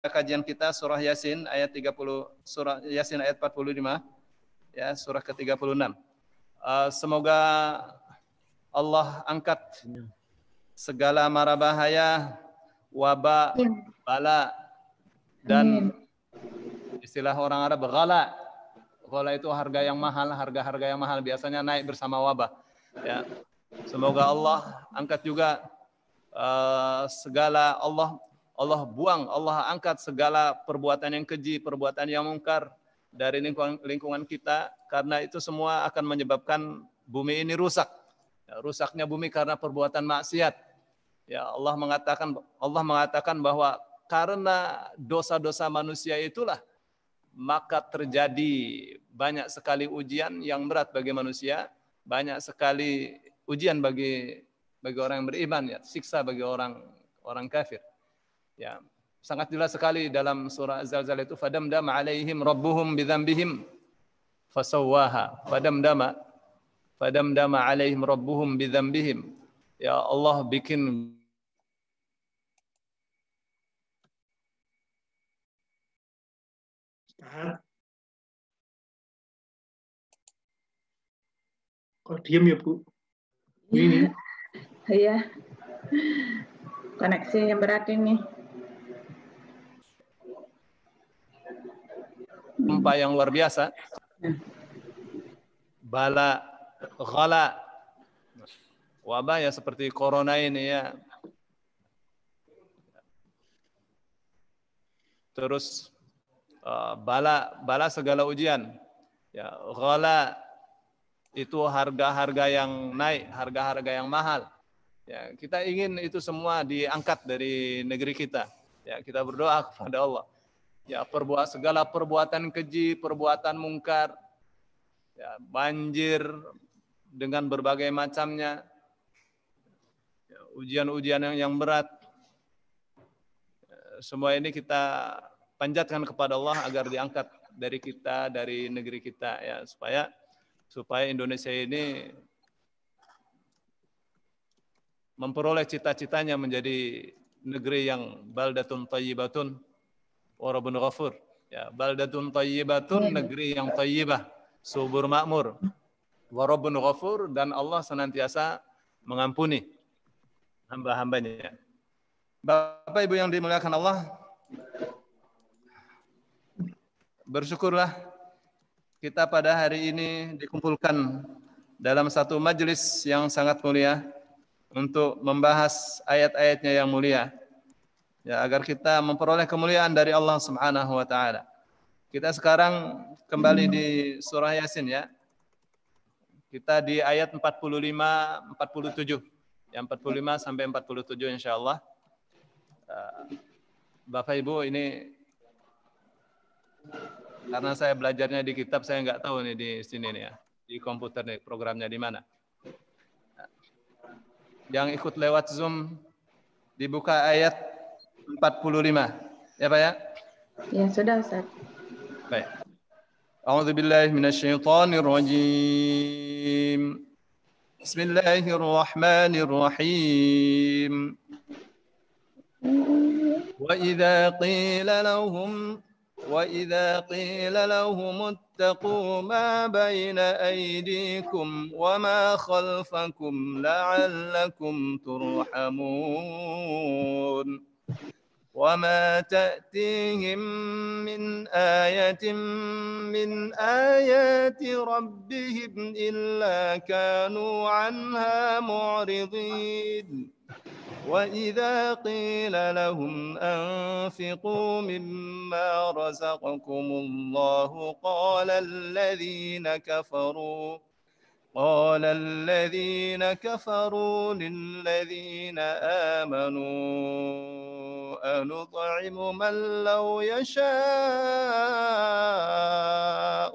kajian kita surah Yasin ayat 30, surah Yasin ayat 45, ya, surah ke-36. Semoga Allah angkat segala mara bahaya, wabak, bala, dan istilah orang Arab ghala. Ghala itu harga yang mahal, harga-harga yang mahal biasanya naik bersama wabah. Ya. Semoga Allah angkat juga segala Allah buang, Allah angkat segala perbuatan yang keji, perbuatan yang mungkar dari lingkungan kita, karena itu semua akan menyebabkan bumi ini rusak. Ya, rusaknya bumi karena perbuatan maksiat. Ya, Allah mengatakan bahwa karena dosa-dosa manusia itulah maka terjadi banyak sekali ujian yang berat bagi manusia, banyak sekali ujian bagi orang yang beriman, ya, siksa bagi orang kafir. Ya, sangat jelas sekali dalam surah Az-Zalzal itu, fadamdama alaihim rabbuhum bidzambihim fasawwaha. Fadamdama alaihim rabbuhum bidzambihim. Ya, Allah bikin Kok diem ya, Bu? Ini. Iya. Koneksi yang berat ini. gempa yang luar biasa. Bala, ghala, wabah ya seperti corona ini, ya. Terus bala segala ujian. Ya, ghala itu harga-harga yang naik, harga-harga yang mahal. Ya, kita ingin itu semua diangkat dari negeri kita. Ya, kita berdoa kepada Allah. Ya, segala perbuatan keji, perbuatan mungkar, ya, banjir dengan berbagai macamnya, ya, ujian-ujian yang berat. Semua ini kita panjatkan kepada Allah agar diangkat dari kita, dari negeri kita, ya, supaya Indonesia ini memperoleh cita-citanya menjadi negeri yang baldatun thayyibatun wa rabbun ghafur. Ya, baldatun thayyibatun, negeri yang thayyibah, subur makmur, wa rabbun ghafur, dan Allah senantiasa mengampuni hamba-hambanya. Bapak Ibu yang dimuliakan Allah, bersyukurlah kita pada hari ini dikumpulkan dalam satu majelis yang sangat mulia untuk membahas ayat-ayatnya yang mulia, ya, agar kita memperoleh kemuliaan dari Allah Subhanahu wa taala. Kita sekarang kembali di surah Yasin, ya. Kita di ayat 45 47. Ya, 45 sampai 47 insyaallah. Bapak Ibu, ini karena saya belajarnya di kitab, saya nggak tahu nih di sini nih, ya, di komputer nih programnya di mana. Yang ikut lewat Zoom dibuka ayat 45. Ya, Pak, ya? Ya, sudah, Ustaz. Baik. A'udzubillahi minasyaitonir rajim. Bismillahirrahmanirrahim. وإذا قيل لهم اتقوا ما بين أيديكم وما خلفكم لعلكم ترحمون وما تأتيهم من آية من آيات ربهم إلا كانوا عنها معرضين وإذا قيل لهم أنفقوا مما رزقكم الله قال الذين كفروا للذين آمنوا أنطعم من لو يشاء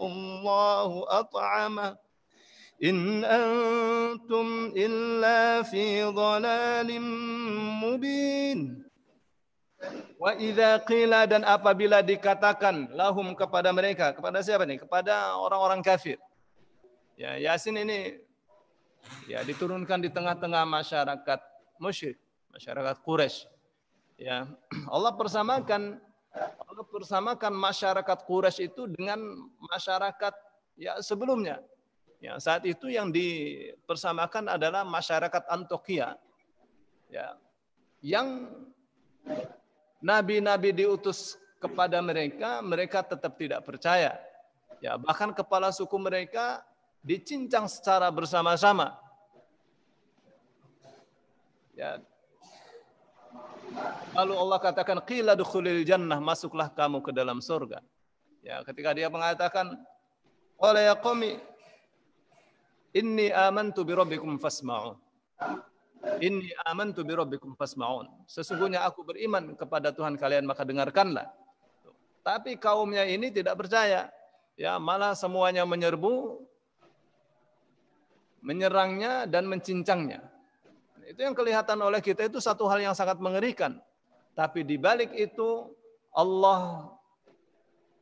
الله أطعمه إن أنتم إلا في ضلال مبين. Wa idza qila, dan apabila dikatakan, lahum, kepada mereka, kepada siapa nih? Kepada orang-orang kafir. Ya, Yasin ini ya diturunkan di tengah-tengah masyarakat musyrik, masyarakat Quraisy. Ya, Allah persamakan Allah persamakan masyarakat Quraisy itu dengan masyarakat ya sebelumnya. Ya, saat itu yang dipersamakan adalah masyarakat Antioquia. Ya, yang nabi-nabi diutus kepada mereka, mereka tetap tidak percaya. Ya, bahkan kepala suku mereka dicincang secara bersama-sama. Ya. Lalu Allah katakan, qila dukhulil jannah, masuklah kamu ke dalam surga. Ya, ketika dia mengatakan, qala ya qaumi inni amantu bi rabbikum fasma'un. Inni amantu bi rabbikum fasma'un. Sesungguhnya aku beriman kepada Tuhan kalian, maka dengarkanlah. Tapi kaumnya ini tidak percaya. Ya, malah semuanya menyerbu, menyerangnya dan mencincangnya. Itu yang kelihatan oleh kita itu satu hal yang sangat mengerikan. Tapi di balik itu Allah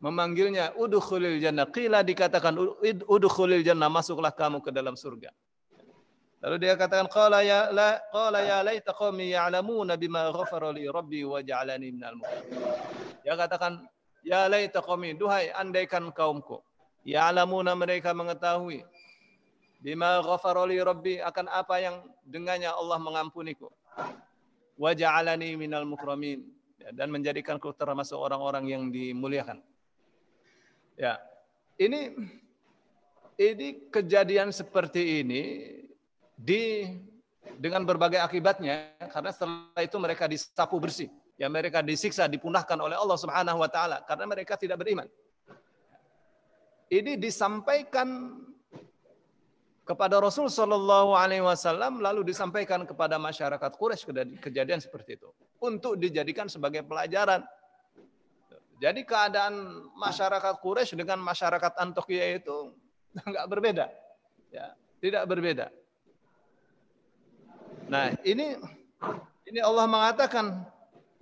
memanggilnya udkhulil jannah. Qila dikatakan udkhulil jannah, masuklah kamu ke dalam surga. Lalu dia katakan qala ya laita qaumi ya'lamuna bima ghafara li rabbi wa ja'alani minal mukarramin. Dia katakan ya laita qaumi, duhai andaikan kaumku, ya'lamuna, mereka mengetahui, bima ghafara li rabbi, akan apa yang dengannya Allah mengampuniku, wa ja'alani minal mukarramin, dan menjadikanku termasuk orang-orang yang dimuliakan. Ya, ini kejadian seperti ini dengan berbagai akibatnya, karena setelah itu mereka disapu bersih, ya mereka disiksa, dipunahkan oleh Allah Subhanahu wa taala karena mereka tidak beriman. Ini disampaikan kepada Rasul Shallallahu Alaihi Wasallam, lalu disampaikan kepada masyarakat Quraisy kejadian seperti itu untuk dijadikan sebagai pelajaran. Jadi keadaan masyarakat Quraisy dengan masyarakat Antioquia itu enggak berbeda. Ya, tidak berbeda. Nah, ini Allah mengatakan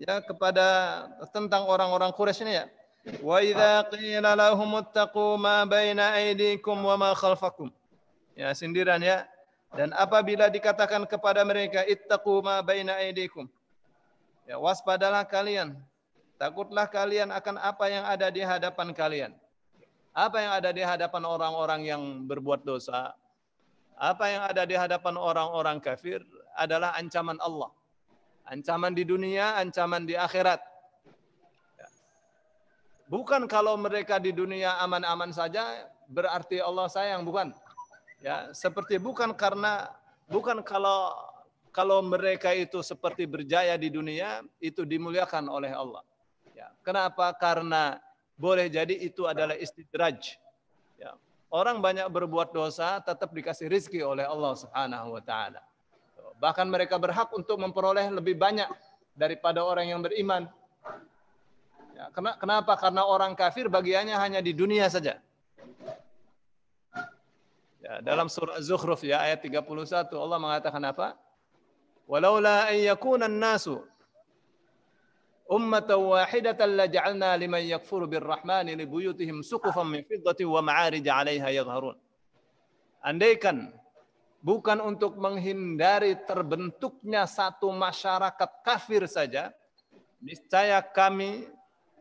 ya kepada tentang orang-orang Quraisy ini ya. Wa idza qila lahum ittaqu ma baina aydikum wa ma khalfakum. Ya, sindiran ya. Dan apabila dikatakan kepada mereka ittaqu ma baina aydikum. Ya, waspadalah kalian. Takutlah kalian akan apa yang ada di hadapan kalian. Apa yang ada di hadapan orang-orang yang berbuat dosa, apa yang ada di hadapan orang-orang kafir adalah ancaman Allah. Ancaman di dunia, ancaman di akhirat. Bukan kalau mereka di dunia aman-aman saja berarti Allah sayang, bukan. Ya, seperti bukan kalau mereka itu seperti berjaya di dunia itu dimuliakan oleh Allah. Ya, kenapa? Karena boleh jadi itu adalah istidraj. Ya, orang banyak berbuat dosa tetap dikasih rizki oleh Allah Subhanahu wa taala. Bahkan mereka berhak untuk memperoleh lebih banyak daripada orang yang beriman. Ya, kenapa? Karena orang kafir bagiannya hanya di dunia saja. Ya, dalam surah Az-Zukhruf ya ayat 31 Allah mengatakan apa? Walaula an yakuna an-nasu ummatan wahidatan laja'alna liman yakfuru birrahmani libuyutihim suqufan min fiddatin wa ma'arij 'alaiha yadhharun. Andaikan bukan untuk menghindari terbentuknya satu masyarakat kafir saja, niscaya kami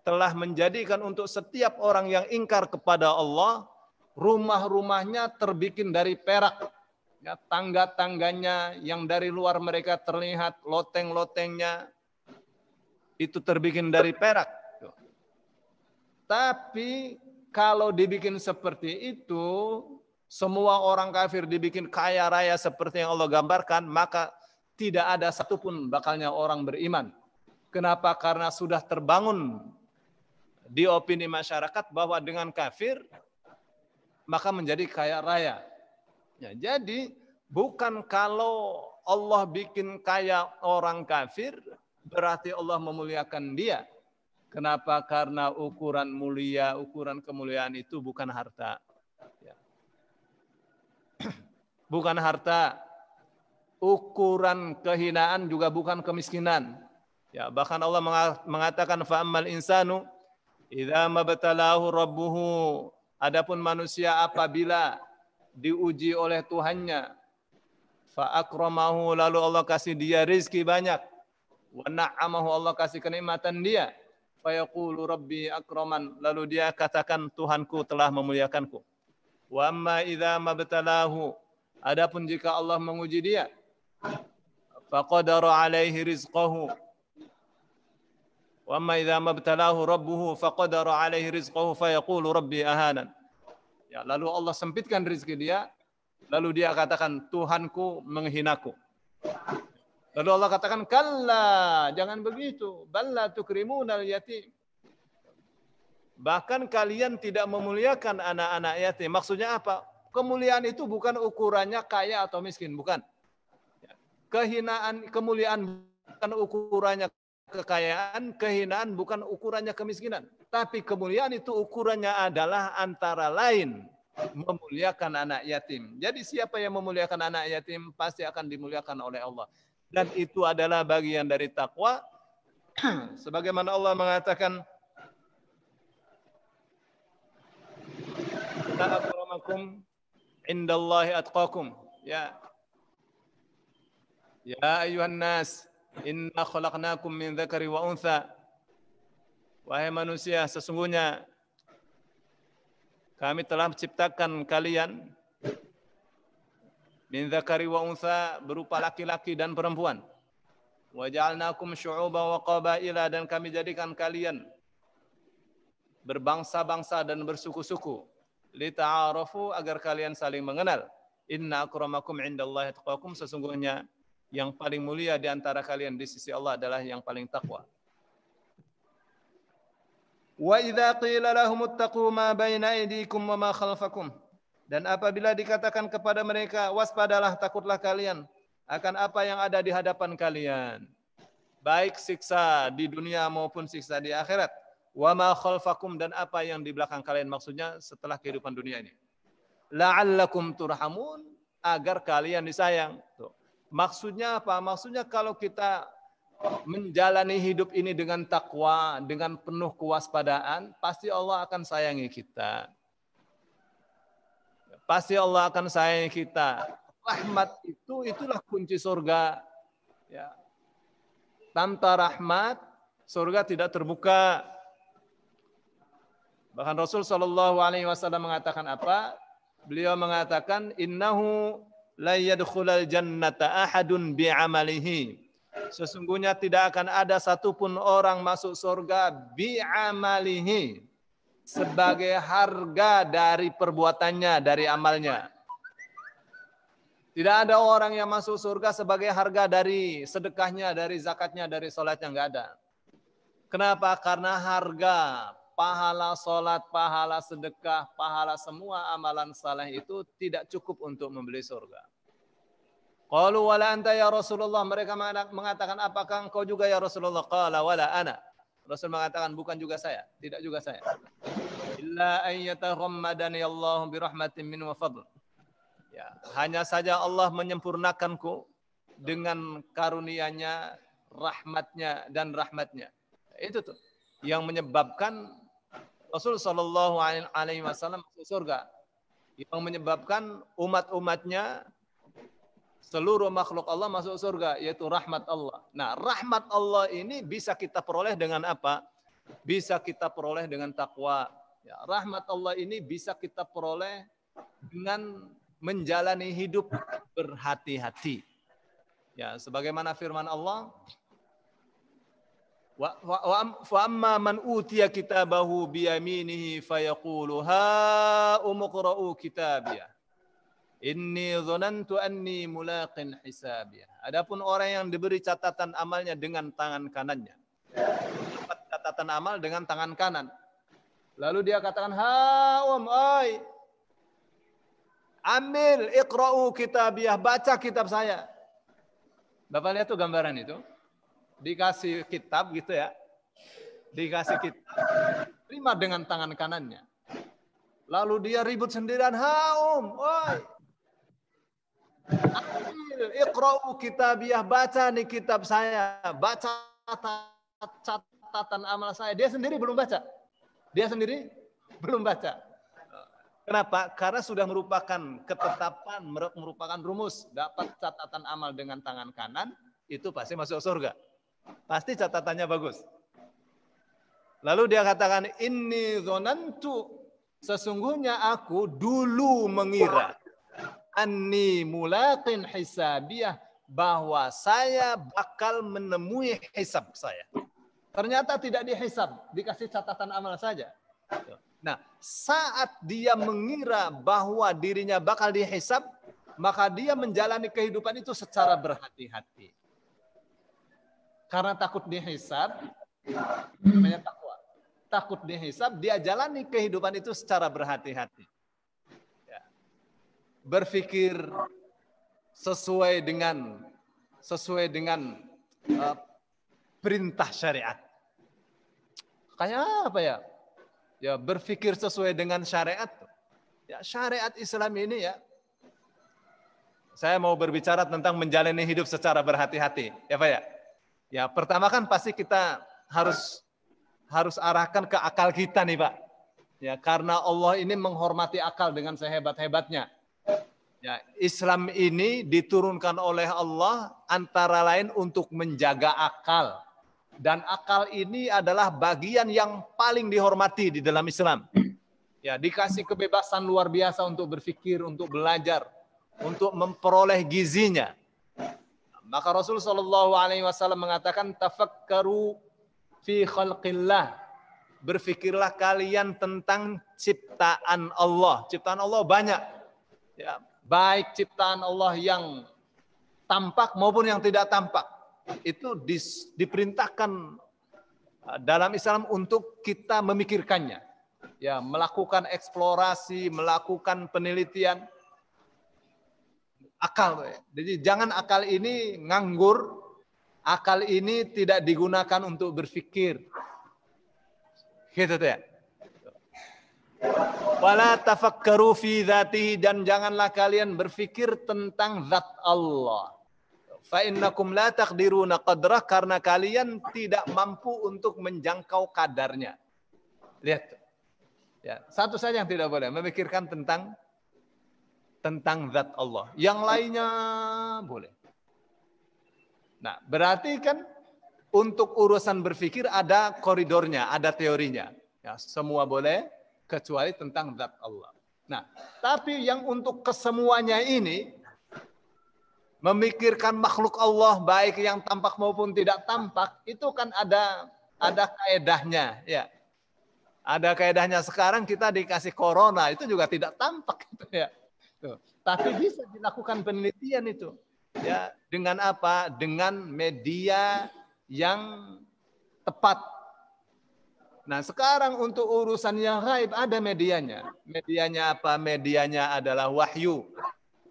telah menjadikan untuk setiap orang yang ingkar kepada Allah, rumah-rumahnya terbikin dari perak. Ya, tangga-tangganya yang dari luar mereka terlihat, loteng-lotengnya, itu terbikin dari perak. Tapi kalau dibikin seperti itu, semua orang kafir dibikin kaya raya seperti yang Allah gambarkan, maka tidak ada satupun bakalnya orang beriman. Kenapa? Karena sudah terbangun di opini masyarakat bahwa dengan kafir maka menjadi kaya raya. Ya, jadi bukan kalau Allah bikin kaya orang kafir berarti Allah memuliakan dia. Kenapa? Karena ukuran kemuliaan itu bukan harta. Ya. Bukan harta. Ukuran kehinaan juga bukan kemiskinan. Ya, bahkan Allah mengatakan fa'ammal insanu idza mabtalahu rabbuhu, adapun manusia apabila diuji oleh Tuhannya, fa akramahu, lalu Allah kasih dia rizki banyak, wa na'amahu, Allah kasih kenikmatan dia, fayaqulu rabbi akraman, lalu dia katakan Tuhanku telah memuliakanku. Wa amma idza mabtalahu, adapun jika Allah menguji dia, faqadara alaihi rizqahu. Wa amma idza mabtalahu rabbuhu faqadara alaihi rizqahu fayaqulu rabbi ahanan. Ya, lalu Allah sempitkan rezeki dia, lalu dia katakan Tuhanku menghinaku. Lalu Allah katakan kalla, jangan begitu, balla tukrimunal yatim. Bahkan kalian tidak memuliakan anak-anak yatim. Maksudnya apa? Kemuliaan itu bukan ukurannya kaya atau miskin, bukan. Kemuliaan bukan ukurannya kekayaan, kehinaan bukan ukurannya kemiskinan. Tapi kemuliaan itu ukurannya adalah antara lain memuliakan anak yatim. Jadi siapa yang memuliakan anak yatim pasti akan dimuliakan oleh Allah. Dan itu adalah bagian dari takwa. Sebagaimana Allah mengatakan, la akramakum indallahi atqakum. Ya ayuhan nas, inna khalaqnakum min dzakari wa untha. Wahai manusia, sesungguhnya kami telah menciptakan kalian min dzakari wa untha, berupa laki-laki dan perempuan. Wa ja'alnakum syu'uban wa qabaila, dan kami jadikan kalian berbangsa-bangsa dan bersuku-suku. Lita'arafu, agar kalian saling mengenal. Inna akramakum indallahi atqakum, sesungguhnya yang paling mulia di antara kalian di sisi Allah adalah yang paling takwa. Wa idza qila lahum ittaqu ma baina aydikum wa ma khalfakum, dan apabila dikatakan kepada mereka, waspadalah, takutlah kalian akan apa yang ada di hadapan kalian, baik siksa di dunia maupun siksa di akhirat. Wa ma khalfakum, dan apa yang di belakang kalian, maksudnya setelah kehidupan dunia ini. La'allakum turhamun, agar kalian disayang. Tuh. Maksudnya apa? Maksudnya kalau kita menjalani hidup ini dengan takwa, dengan penuh kewaspadaan, pasti Allah akan sayangi kita. Pasti Allah akan sayangi kita. Rahmat itulah kunci surga. Ya. Tanpa rahmat, surga tidak terbuka. Bahkan Rasul Shallallahu Alaihi Wasallam mengatakan apa? Beliau mengatakan, innahu la yadkhulal jannata ahadun bi'amalihi. Sesungguhnya tidak akan ada satupun orang masuk surga bi'amalihi, sebagai harga dari perbuatannya, dari amalnya. Tidak ada orang yang masuk surga sebagai harga dari sedekahnya, dari zakatnya, dari sholatnya, enggak ada. Kenapa? Karena harga pahala sholat, pahala sedekah, pahala semua amalan saleh itu tidak cukup untuk membeli surga. Qalu wala anta ya Rasulullah, mereka mengatakan apakah engkau juga ya Rasulullah? Qala wala ana. Rasul mengatakan bukan juga saya, tidak juga saya. Illa an yataghammadani Allah bi rahmatin min wa fadl. Ya, hanya saja Allah menyempurnakanku dengan karunia-Nya, rahmatnya dan rahmatnya. Itu tuh yang menyebabkan Rasul Shallallahu Alaihi Wasallam masuk surga, yang menyebabkan umat-umatnya, seluruh makhluk Allah masuk surga, yaitu rahmat Allah. Nah, rahmat Allah ini bisa kita peroleh dengan apa? Bisa kita peroleh dengan takwa. Ya, rahmat Allah ini bisa kita peroleh dengan menjalani hidup berhati-hati. Ya, sebagaimana firman Allah, wa amma man utiya kitabahu biyaminihi fayaqulu ha umqra'u kitabiyah inni dhanantu anni mulaqin hisabiyah. Adapun orang yang diberi catatan amalnya dengan tangan kanannya, dapat catatan amal dengan tangan kanan, lalu dia katakan ha oi, ambil iqra'u kitabiyah, baca kitab saya. Bapak lihat tuh gambaran itu. Dikasih kitab gitu ya, dikasih kitab, terima dengan tangan kanannya, lalu dia ribut sendirian, oi, ambil iqra'u kitabiyah, baca nih kitab saya, baca catatan amal saya. Dia sendiri belum baca, Kenapa? Karena sudah merupakan ketetapan, merupakan rumus, dapat catatan amal dengan tangan kanan, itu pasti masuk surga. Pasti catatannya bagus. Lalu dia katakan, inni dzanantu, sesungguhnya aku dulu mengira anni mulaqin hisabiyah, bahwa saya bakal menemui hisab saya. Ternyata tidak dihisab, dikasih catatan amal saja. Nah, saat dia mengira bahwa dirinya bakal dihisab, maka dia menjalani kehidupan itu secara berhati-hati. Karena takut dihisab, namanya takwa. Takut dihisab, dia jalani kehidupan itu secara berhati-hati. Ya. Berpikir sesuai dengan perintah syariat. Kayak apa ya? Ya, berpikir sesuai dengan syariat. Ya, syariat Islam ini ya. Saya mau berbicara tentang menjalani hidup secara berhati-hati, ya Pak ya. Ya, pertama kan pasti kita harus arahkan ke akal kita nih Pak. Ya, karena Allah ini menghormati akal dengan sehebat-hebatnya. Ya, Islam ini diturunkan oleh Allah antara lain untuk menjaga akal. Dan akal ini adalah bagian yang paling dihormati di dalam Islam. Ya, dikasih kebebasan luar biasa untuk berpikir, untuk belajar, untuk memperoleh gizinya. Maka Rasul SAW mengatakan, tafakkaru fi khalqillah. Berfikirlah kalian tentang ciptaan Allah. Ciptaan Allah banyak. Ya, baik ciptaan Allah yang tampak maupun yang tidak tampak. Itu diperintahkan dalam Islam untuk kita memikirkannya. Ya, melakukan eksplorasi, melakukan penelitian. Akal. Jadi jangan akal ini nganggur, akal ini tidak digunakan untuk berpikir. Gitu ya. Wala tafakkaru fi dzatihi, dan janganlah kalian berpikir tentang zat Allah. Fa innakum la taqdiruna qadrah, karena kalian tidak mampu untuk menjangkau kadarnya. Lihat. Ya, satu saja yang tidak boleh, memikirkan tentang zat Allah. Yang lainnya boleh. Nah, berarti kan untuk urusan berpikir ada koridornya, ada teorinya. Ya, semua boleh kecuali tentang zat Allah. Nah, tapi yang untuk kesemuanya ini, memikirkan makhluk Allah baik yang tampak maupun tidak tampak, itu kan ada kaedahnya, ya. Ada kaedahnya. Sekarang kita dikasih corona, itu juga tidak tampak gitu ya. Tuh. Tapi bisa dilakukan penelitian itu. Ya, dengan apa? Dengan media yang tepat. Nah, sekarang untuk urusan yang gaib ada medianya. Medianya apa? Medianya adalah wahyu.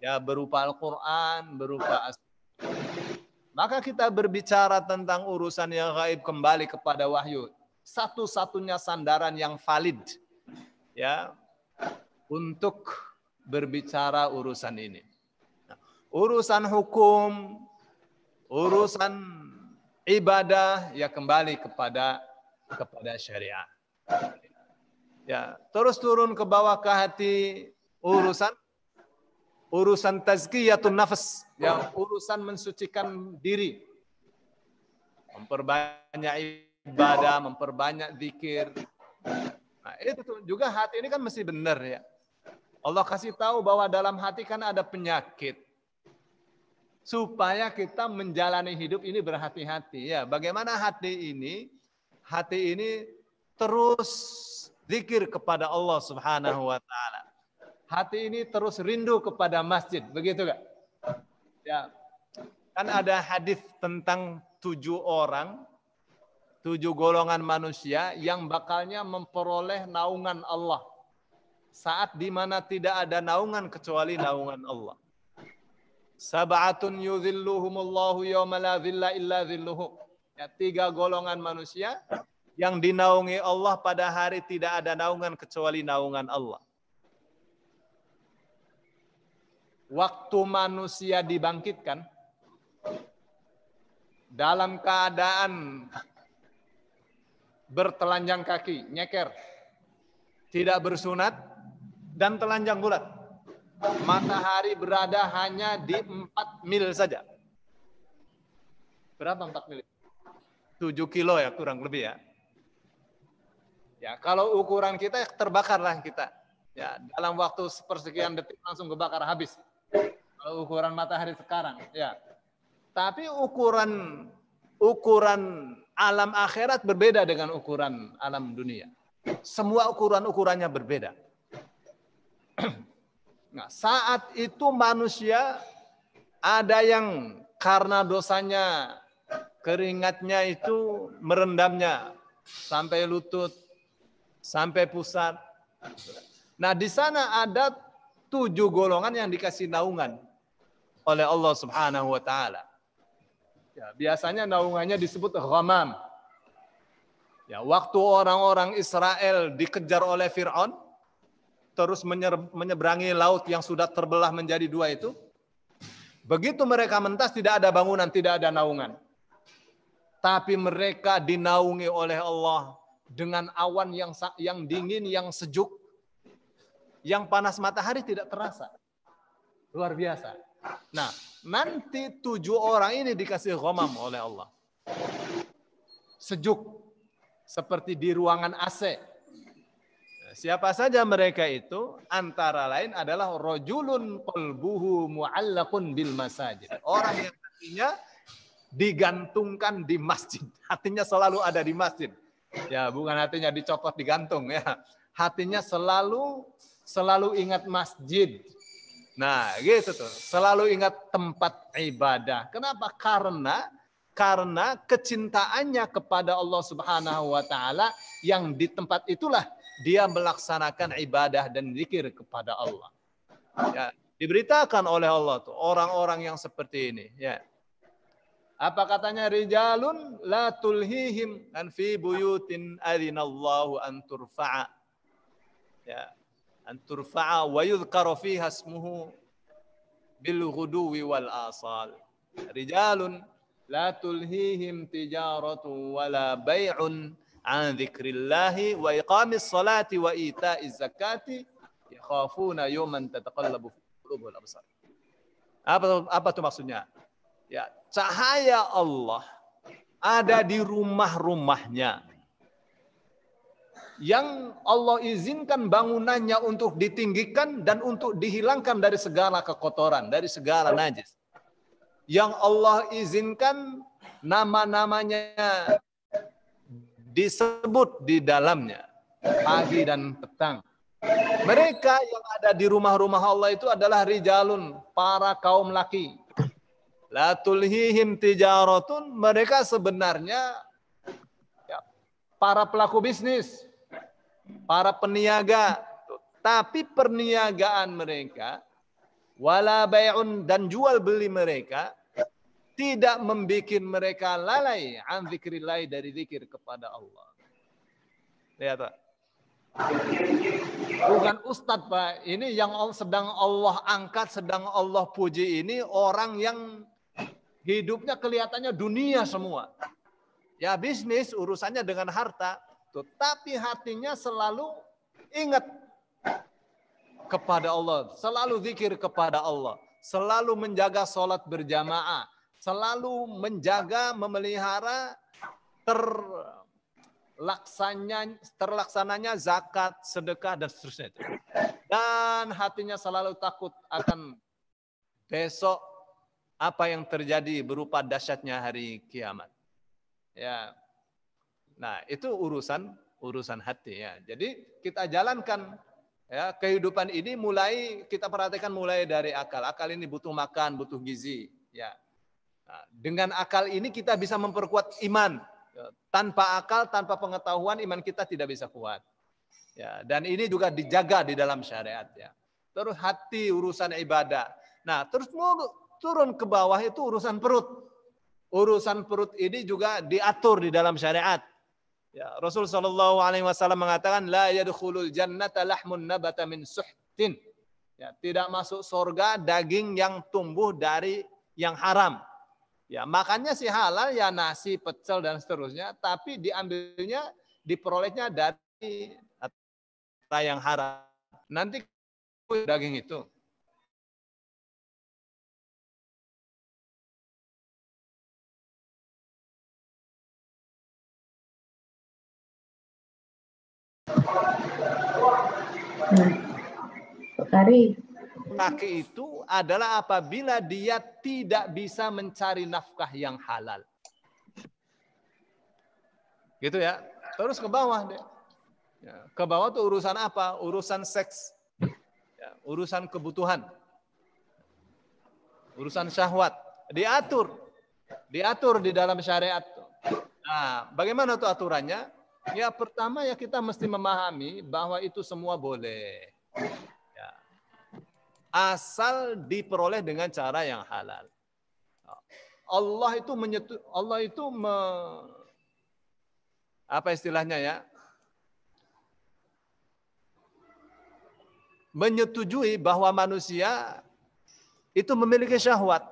Ya, berupa Al-Quran, berupa maka kita berbicara tentang urusan yang gaib kembali kepada wahyu. Satu-satunya sandaran yang valid ya untuk berbicara urusan ini. Nah, urusan hukum, urusan ibadah ya kembali kepada syariat. Ya, terus turun ke bawah ke hati urusan tazkiyatun nafs, ya, urusan mensucikan diri. Memperbanyak ibadah, memperbanyak zikir. Nah, itu juga hati ini kan mesti benar ya. Allah kasih tahu bahwa dalam hati kan ada penyakit. Supaya kita menjalani hidup ini berhati-hati ya. Bagaimana hati ini terus zikir kepada Allah Subhanahu wa taala. Hati ini terus rindu kepada masjid, begitu gak? Ya. Kan ada hadis tentang 7 golongan manusia yang bakalnya memperoleh naungan Allah. Saat di mana tidak ada naungan kecuali naungan Allah. Sab'atun yudhilluhumullahu yawma la dhilla illa dhilluhu. Ya, 3 golongan manusia yang dinaungi Allah pada hari tidak ada naungan kecuali naungan Allah. Waktu manusia dibangkitkan dalam keadaan bertelanjang kaki, nyeker, tidak bersunat, dan telanjang bulat. Matahari berada hanya di 4 mil saja. Berapa 4 mil? 7 kilo ya kurang lebih ya. Ya, kalau ukuran kita terbakarlah kita. Ya, dalam waktu sepersekian detik langsung kebakar habis. Kalau ukuran matahari sekarang, ya. Tapi ukuran alam akhirat berbeda dengan ukuran alam dunia. Semua ukurannya berbeda. Nah, saat itu manusia ada yang karena dosanya keringatnya itu merendamnya sampai lutut, sampai pusat. Nah, di sana ada 7 golongan yang dikasih naungan oleh Allah Subhanahu wa taala. Ya, biasanya naungannya disebut ghamam. Ya, waktu orang-orang Israel dikejar oleh Fir'aun, terus menyeberangi laut yang sudah terbelah menjadi 2 itu, begitu mereka mentas tidak ada bangunan, tidak ada naungan. Tapi mereka dinaungi oleh Allah dengan awan yang dingin, yang sejuk, yang panas matahari tidak terasa. Luar biasa. Nah, nanti 7 orang ini dikasih ghamam oleh Allah. Sejuk. Seperti di ruangan AC. Siapa saja mereka itu? Antara lain adalah rajulun qalbuhu mu'allaqun bil masajid. Orang yang hatinya digantungkan di masjid. Hatinya selalu ada di masjid. Ya, bukan hatinya dicopot digantung ya. Hatinya selalu ingat masjid. Nah, gitu tuh. Selalu ingat tempat ibadah. Kenapa? Karena kecintaannya kepada Allah Subhanahu wa taala yang di tempat itulah dia melaksanakan ibadah dan zikir kepada Allah. Ya, diberitakan oleh Allah tuh orang-orang yang seperti ini, ya. Apa katanya? Rijalun la tulhihim an fi buyutin adzinallahu an turfa'a. Ya, an turfa'a wa yudhkara fiha ismuhu bil ghuduwi wal asal. Rijalun la tulhihim tijaratu wala bai'un an dzikrillahi wa iqamis salati wa ita'iz zakati yakhafuna yawman tataqallabu fihi qulubul absar. Apa tuh maksudnya? Ya, cahaya Allah ada di rumah-rumahnya yang Allah izinkan bangunannya untuk ditinggikan dan untuk dihilangkan dari segala kekotoran, dari segala najis. Yang Allah izinkan nama-namanya disebut di dalamnya pagi dan petang. Mereka yang ada di rumah-rumah Allah itu adalah rijalun, para kaum laki. La tulhihim tijaratun, mereka sebenarnya ya, para pelaku bisnis, para peniaga, tapi perniagaan mereka wala bai'un, dan jual beli mereka tidak membuat mereka lalai an zikrillah, dari zikir kepada Allah. Lihat Pak. Bukan ustadz Pak, ini yang sedang Allah angkat, sedang Allah puji ini orang yang hidupnya kelihatannya dunia semua. Ya, bisnis urusannya dengan harta, tapi hatinya selalu ingat kepada Allah, selalu zikir kepada Allah, selalu menjaga sholat berjamaah, selalu menjaga, memelihara terlaksananya zakat, sedekah, dan seterusnya. Dan hatinya selalu takut akan besok apa yang terjadi berupa dahsyatnya hari kiamat. Ya. Nah, itu urusan hati ya. Jadi kita jalankan ya, kehidupan ini kita perhatikan mulai dari akal. Akal ini butuh makan, butuh gizi, ya. Nah, dengan akal ini kita bisa memperkuat iman. Tanpa akal, tanpa pengetahuan, iman kita tidak bisa kuat. Ya, dan ini juga dijaga di dalam syariat ya. Terus hati urusan ibadah. Nah, terus turun ke bawah itu urusan perut. Urusan perut ini juga diatur di dalam syariat. Ya, Rasul sallallahu alaihi wasallam mengatakan la yadkhulul jannata lahmun nabata min suhtin. Ya, tidak masuk surga daging yang tumbuh dari yang haram. Ya, makannya sih halal ya, nasi, pecel dan seterusnya, tapi diperolehnya dari yang haram. Nanti daging itu Nah, Pak Kari. Laki itu adalah apabila dia tidak bisa mencari nafkah yang halal. Gitu ya. Terus ke bawah deh. Ya, ke bawah tuh urusan apa? Urusan seks. Ya, urusan kebutuhan. Urusan syahwat. Diatur. Diatur di dalam syariat. Nah, bagaimana tuh aturannya? Ya, pertama ya kita mesti memahami bahwa itu semua boleh. Ya. Asal diperoleh dengan cara yang halal. Allah itu apa istilahnya ya? Menyetujui bahwa manusia itu memiliki syahwat.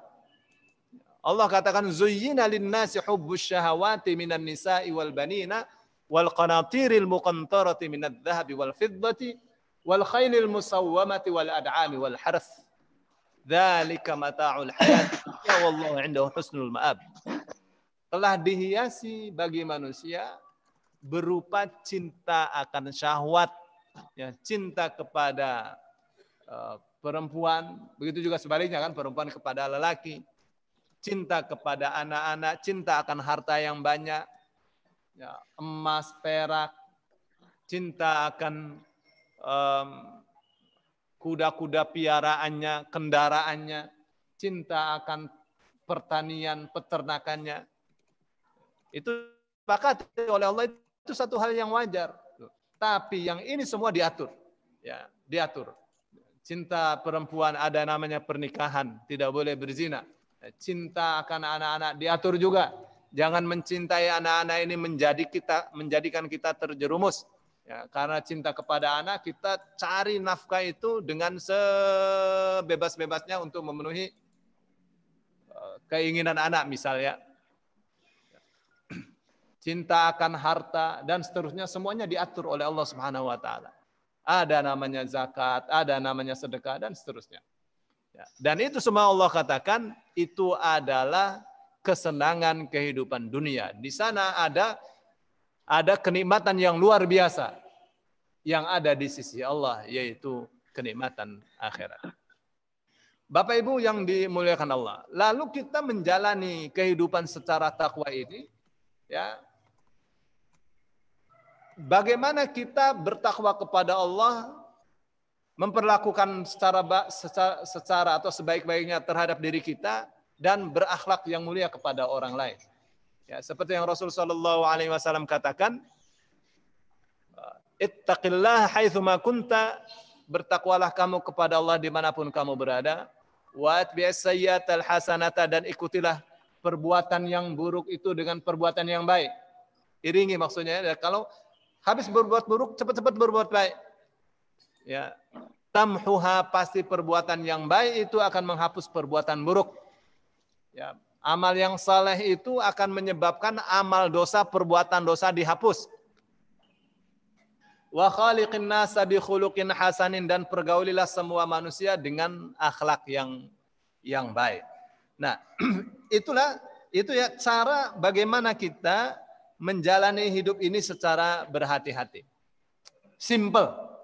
Allah katakan zuyyina lin-nasi hubbus syahawati minan nisa'i wal banina wal qanatiril muqantarati minadh dhahabi wal fiddati wal khailil musawwamati wal ad'ami wal harth. Dzalika mata'ul hayati dunya wallahu 'indahu husnul ma'ab. Telah dihiasi bagi manusia berupa cinta akan syahwat, ya, cinta kepada perempuan, begitu juga sebaliknya kan, perempuan kepada lelaki, cinta kepada anak-anak, cinta akan harta yang banyak, ya, emas, perak, cinta akan kuda-kuda piaraannya, kendaraannya, cinta akan pertanian, peternakannya. Itu disepakati oleh Allah, itu satu hal yang wajar. Tapi yang ini semua diatur. Ya, diatur. Cinta perempuan ada namanya pernikahan, tidak boleh berzina. Cinta akan anak-anak diatur juga. Jangan mencintai anak-anak ini menjadikan kita terjerumus. Ya, karena cinta kepada anak, kita cari nafkah itu dengan sebebas-bebasnya untuk memenuhi keinginan anak misalnya. Cinta akan harta dan seterusnya semuanya diatur oleh Allah Subhanahu wa taala. Ada namanya zakat, ada namanya sedekah dan seterusnya. Ya, dan itu semua Allah katakan itu adalah kesenangan kehidupan dunia. Di sana ada kenikmatan yang luar biasa yang ada di sisi Allah, yaitu kenikmatan akhirat. Bapak Ibu yang dimuliakan Allah, lalu kita menjalani kehidupan secara takwa ini, ya, bagaimana kita bertakwa kepada Allah, memperlakukan secara atau sebaik-baiknya terhadap diri kita dan berakhlak yang mulia kepada orang lain. Ya, seperti yang Rasul sallallahu alaihi wasallam katakan, ittaqillah haitsuma kunta, bertakwalah kamu kepada Allah dimanapun kamu berada. Wa atbi'is sayyi'atal hasanata, dan ikutilah perbuatan yang buruk itu dengan perbuatan yang baik. Iringi maksudnya, ya, kalau habis berbuat buruk, cepat-cepat berbuat baik. Ya, tamhuha, pasti perbuatan yang baik itu akan menghapus perbuatan buruk. Ya, amal yang saleh itu akan menyebabkan amal dosa, perbuatan dosa dihapus. Wa khaliqin nasa bi khuluqin hasanin, dan pergaulilah semua manusia dengan akhlak yang baik. Nah, itu ya cara bagaimana kita menjalani hidup ini secara berhati-hati. Simple.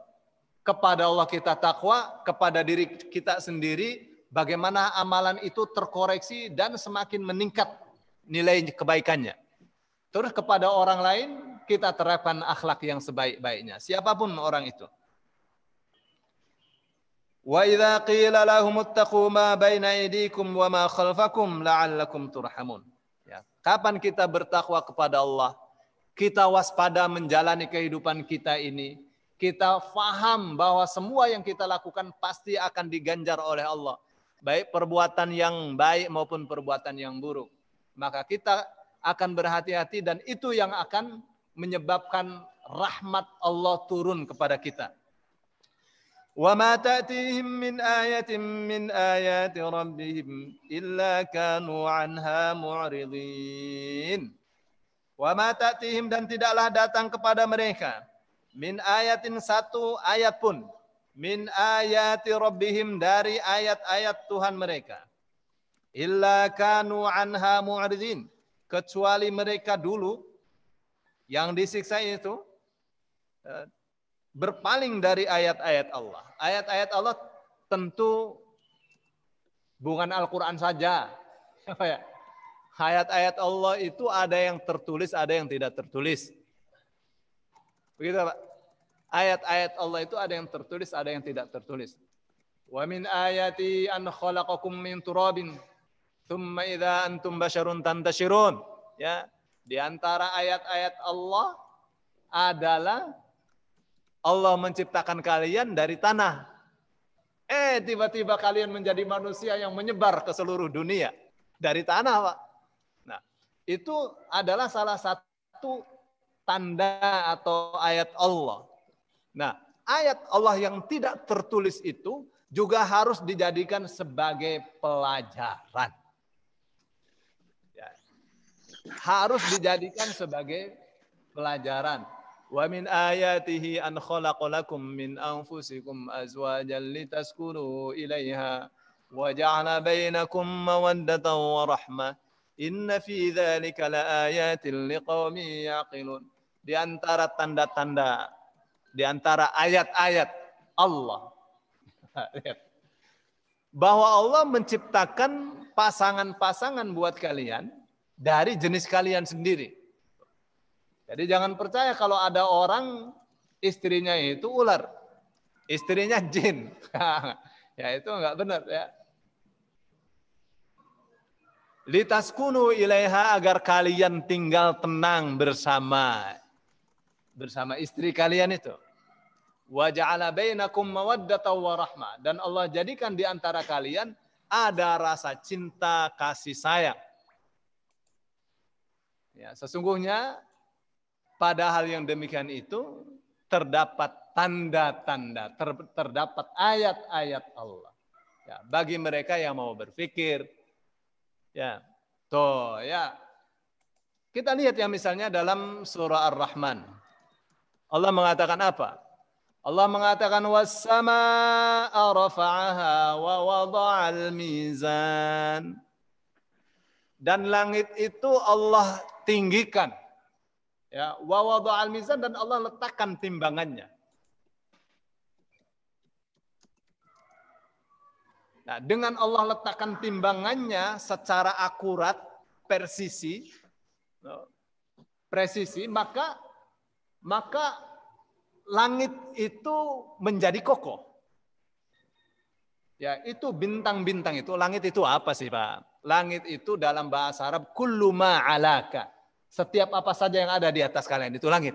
Kepada Allah kita takwa, kepada diri kita sendiri bagaimana amalan itu terkoreksi dan semakin meningkat nilai kebaikannya. Terus kepada orang lain kita terapkan akhlak yang sebaik-baiknya, siapapun orang itu. Wa idza qila lahum ittaqu ma baina aydikum wa ma khalfakum la'allakum turhamun. Ya, kapan kita bertakwa kepada Allah? Kita waspada menjalani kehidupan kita ini. Kita faham bahwa semua yang kita lakukan pasti akan diganjar oleh Allah. Baik perbuatan yang baik maupun perbuatan yang buruk. Maka kita akan berhati-hati dan itu yang akan menyebabkan rahmat Allah turun kepada kita. Wa ma ta'tihim min ayatin min ayati rabbihim illa kanu 'anha mu'ridin. Wa ma ta'tihim, dan tidaklah datang kepada mereka min ayatin, satu ayat pun, min ayati rabbihim, dari ayat-ayat Tuhan mereka, illa kanu 'anha mu'ridin, kecuali mereka dulu yang disiksa itu berpaling dari ayat-ayat Allah. Ayat-ayat Allah tentu bukan Al-Quran saja. Apa ya? Ayat-ayat Allah itu ada yang tertulis, ada yang tidak tertulis. Begitu Pak? Ayat-ayat Allah itu ada yang tertulis, ada yang tidak tertulis. Wa min ayati an khalaqakum min turabin thumma idza antum basyarun tantashirun. Ya, di antara ayat-ayat Allah adalah Allah menciptakan kalian dari tanah. Tiba-tiba kalian menjadi manusia yang menyebar ke seluruh dunia dari tanah, Pak. Nah, itu adalah salah satu tanda atau ayat Allah. Nah, ayat Allah yang tidak tertulis itu juga harus dijadikan sebagai pelajaran. Ya. Harus dijadikan sebagai pelajaran. Wa min ayatihi an khalaqalakum min anfusikum azwajan litaskunu ilaiha wa ja'ala bainakum mawaddatan wa rahmah. Inna fi dzalika laayatin liqaumin yaqilun. Di antara tanda-tanda, di antara ayat-ayat Allah bahwa Allah menciptakan pasangan-pasangan buat kalian dari jenis kalian sendiri. Jadi jangan percaya kalau ada orang istrinya itu ular, istrinya jin. Ya itu enggak benar ya. Litaskunu ilaiha, agar kalian tinggal tenang bersama istri kalian itu. Wa ja'ala bainakum mawaddatan wa rahmah, dan Allah jadikan di antara kalian ada rasa cinta kasih sayang. Ya, sesungguhnya pada hal yang demikian itu terdapat tanda-tanda, terdapat ayat-ayat Allah. Ya, bagi mereka yang mau berpikir. Ya, toh ya. Kita lihat ya misalnya dalam surah Ar-Rahman. Allah mengatakan apa? Allah mengatakan was-samaa'a rafa'aha wa wada'al mizan. Dan langit itu Allah tinggikan. Ya, wa wada'al mizan, dan Allah letakkan timbangannya. Nah, dengan Allah letakkan timbangannya secara akurat, presisi, maka langit itu menjadi kokoh. Ya, itu bintang-bintang itu, langit itu apa sih, Pak? Langit itu dalam bahasa Arab kullu ma 'alaka. Setiap apa saja yang ada di atas kalian itu langit.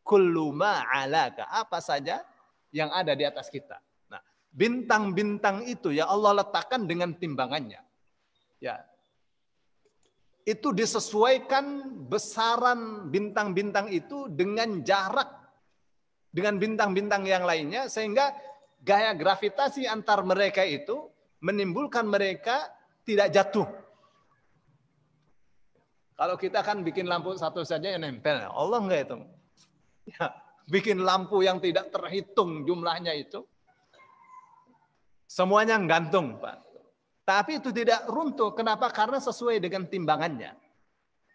Kullu ma 'alaka, apa saja yang ada di atas kita. Nah, bintang-bintang itu ya Allah letakkan dengan timbangannya. Ya. Itu disesuaikan besaran bintang-bintang itu dengan jarak dengan bintang-bintang yang lainnya, sehingga gaya gravitasi antar mereka itu menimbulkan mereka tidak jatuh. Kalau kita kan bikin lampu satu saja yang nempel, Allah enggak itu. Ya, bikin lampu yang tidak terhitung jumlahnya itu, semuanya gantung, Pak. Tapi itu tidak runtuh. Kenapa? Karena sesuai dengan timbangannya.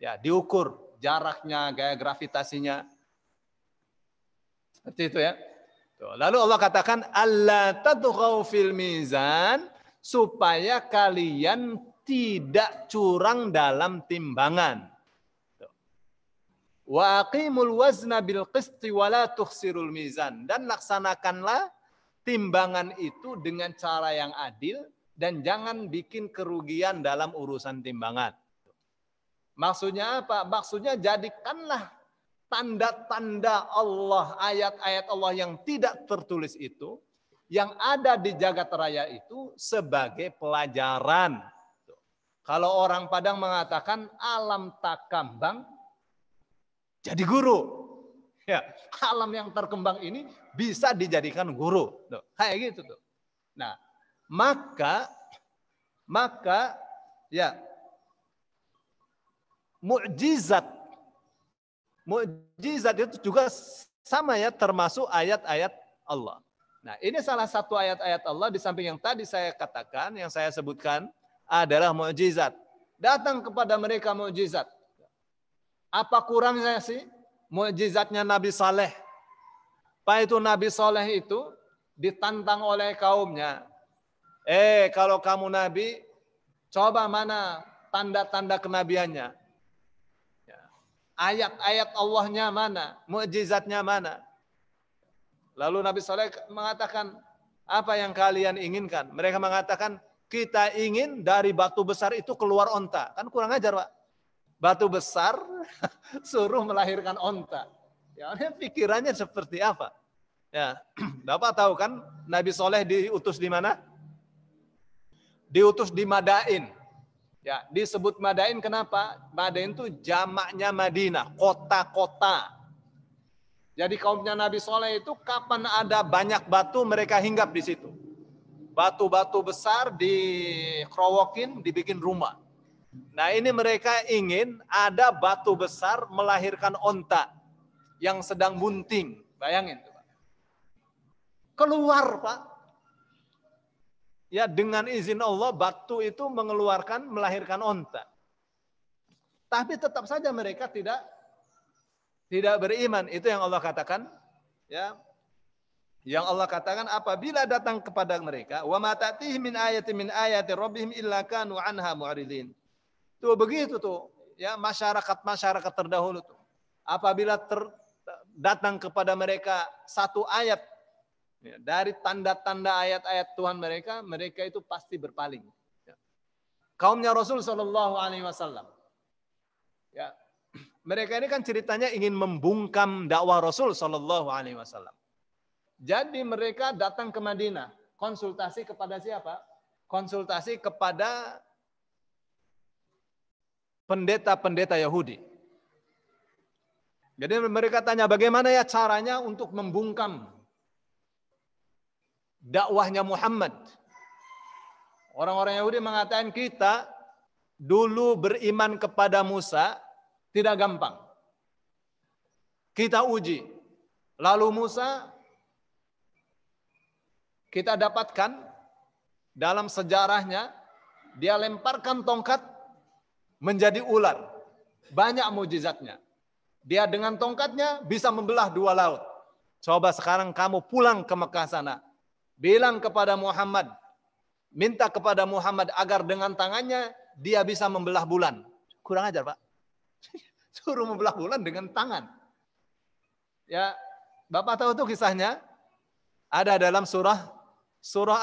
Ya, diukur jaraknya, gaya gravitasinya. Seperti itu ya. Lalu Allah katakan alla tadghaw fil mizan, supaya kalian tidak curang dalam timbangan. Wa aqimul wazna bil qisti wa la tukhsirul mizan, dan laksanakanlah timbangan itu dengan cara yang adil dan jangan bikin kerugian dalam urusan timbangan. Maksudnya apa? Maksudnya jadikanlah tanda-tanda Allah, ayat-ayat Allah yang tidak tertulis itu, yang ada di jagat raya itu sebagai pelajaran. Kalau orang Padang mengatakan alam takambang jadi guru. Ya, alam yang terkembang ini bisa dijadikan guru. Tuh, kayak gitu tuh. Nah, maka ya mukjizat itu juga sama ya, termasuk ayat-ayat Allah. Nah, ini salah satu ayat-ayat Allah di samping yang tadi saya katakan, yang saya sebutkan adalah mukjizat. Datang kepada mereka mukjizat. Apa kurangnya sih mukjizatnya Nabi Saleh? Pak itu Nabi Soleh itu ditantang oleh kaumnya. Kalau kamu Nabi, coba mana tanda-tanda kenabiannya. Ayat-ayat Allahnya mana, mukjizatnya mana. Lalu Nabi Soleh mengatakan, apa yang kalian inginkan? Mereka mengatakan, kita ingin dari batu besar itu keluar onta. Kan kurang ajar, Pak. Batu besar suruh melahirkan onta. Ya, pikirannya seperti apa? Ya, Bapak tahu kan Nabi Soleh diutus di mana? Diutus di Madain. Ya, disebut Madain kenapa? Madain itu jamaknya Madinah, kota-kota. Jadi kaumnya Nabi Soleh itu kapan ada banyak batu mereka hinggap di situ. Batu-batu besar dikerowokin, dibikin rumah. Nah ini mereka ingin ada batu besar melahirkan onta yang sedang bunting. Bayangin. Keluar Pak. Ya dengan izin Allah batu itu melahirkan onta. Tapi tetap saja mereka tidak beriman. Itu yang Allah katakan. Ya. Yang Allah katakan apabila datang kepada mereka. Wa ma ta'tihim min ayatin min ayati rabbihim illa kanu anha mu'ridin. Tuh begitu tuh, ya masyarakat terdahulu tuh. Apabila datang kepada mereka satu ayat ya, dari tanda-tanda ayat-ayat Tuhan mereka itu pasti berpaling. Ya. Kaumnya Rasul Shallallahu Alaihi Wasallam, ya mereka ini kan ceritanya ingin membungkam dakwah Rasul Shallallahu Alaihi Wasallam. Jadi mereka datang ke Madinah, konsultasi kepada siapa? Konsultasi kepada pendeta-pendeta Yahudi. Jadi mereka tanya bagaimana ya caranya untuk membungkam dakwahnya Muhammad. Orang-orang Yahudi mengatakan kita dulu beriman kepada Musa tidak gampang. Kita uji. Lalu Musa kita dapatkan dalam sejarahnya dia lemparkan tongkat menjadi ular. Banyak mukjizatnya. Dia dengan tongkatnya bisa membelah 2 laut. Coba sekarang kamu pulang ke Mekah sana. Bilang kepada Muhammad. Minta kepada Muhammad agar dengan tangannya dia bisa membelah bulan. Kurang ajar Pak. Suruh membelah bulan dengan tangan. Ya, Bapak tahu tuh kisahnya. Ada dalam surah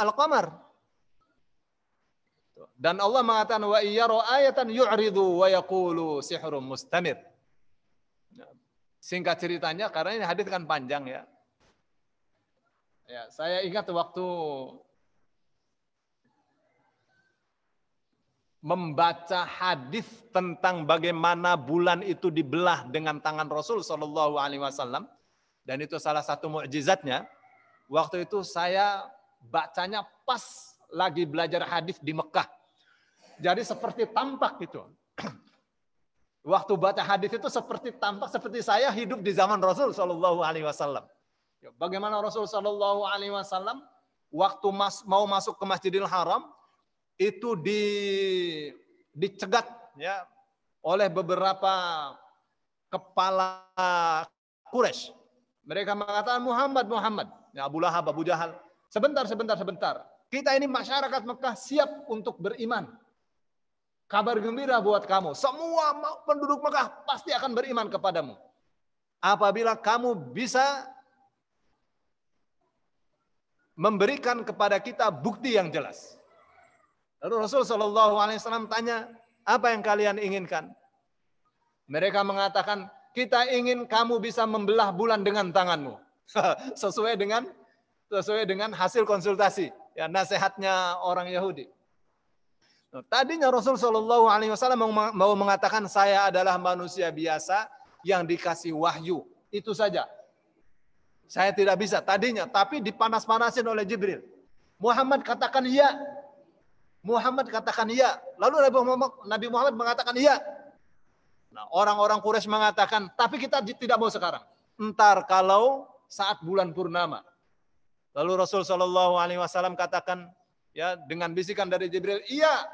Al-Qamar. Dan Allah mengatakan wa iyyaru ayatan yu'ridu wa yaqulu sihrun mustamir. Singkat ceritanya karena ini hadis kan panjang ya. Ya, saya ingat waktu membaca hadis tentang bagaimana bulan itu dibelah dengan tangan Rasul Shallallahu Alaihi Wasallam dan itu salah satu mukjizatnya. Waktu itu saya bacanya pas lagi belajar hadis di Mekah. Jadi seperti tampak gitu. Waktu baca hadis itu seperti tampak seperti saya hidup di zaman Rasul Shallallahu Alaihi Wasallam. Bagaimana Rasul Shallallahu Alaihi Wasallam waktu mau masuk ke Masjidil Haram itu dicegat ya oleh beberapa kepala Quraisy. Mereka mengatakan Muhammad. Ya, Abu Lahab, Abu Jahal. Sebentar. Kita ini masyarakat Mekah siap untuk beriman. Kabar gembira buat kamu. Semua penduduk Mekah pasti akan beriman kepadamu. Apabila kamu bisa memberikan kepada kita bukti yang jelas. Lalu Rasul Shallallahu Alaihi Wasallam tanya, apa yang kalian inginkan? Mereka mengatakan, kita ingin kamu bisa membelah bulan dengan tanganmu. sesuai dengan hasil konsultasi, ya nasihatnya orang Yahudi. Tadinya Rasul Shallallahu Alaihi Wasallam mau mengatakan saya adalah manusia biasa yang dikasih wahyu, itu saja. Saya tidak bisa tadinya, tapi dipanas-panasin oleh Jibril. Muhammad katakan iya. Lalu Nabi Muhammad mengatakan iya. Nah, orang-orang Quraisy mengatakan, tapi kita tidak mau sekarang. Entar kalau saat bulan purnama. Lalu Rasul Shallallahu Alaihi Wasallam katakan, ya dengan bisikan dari Jibril, iya.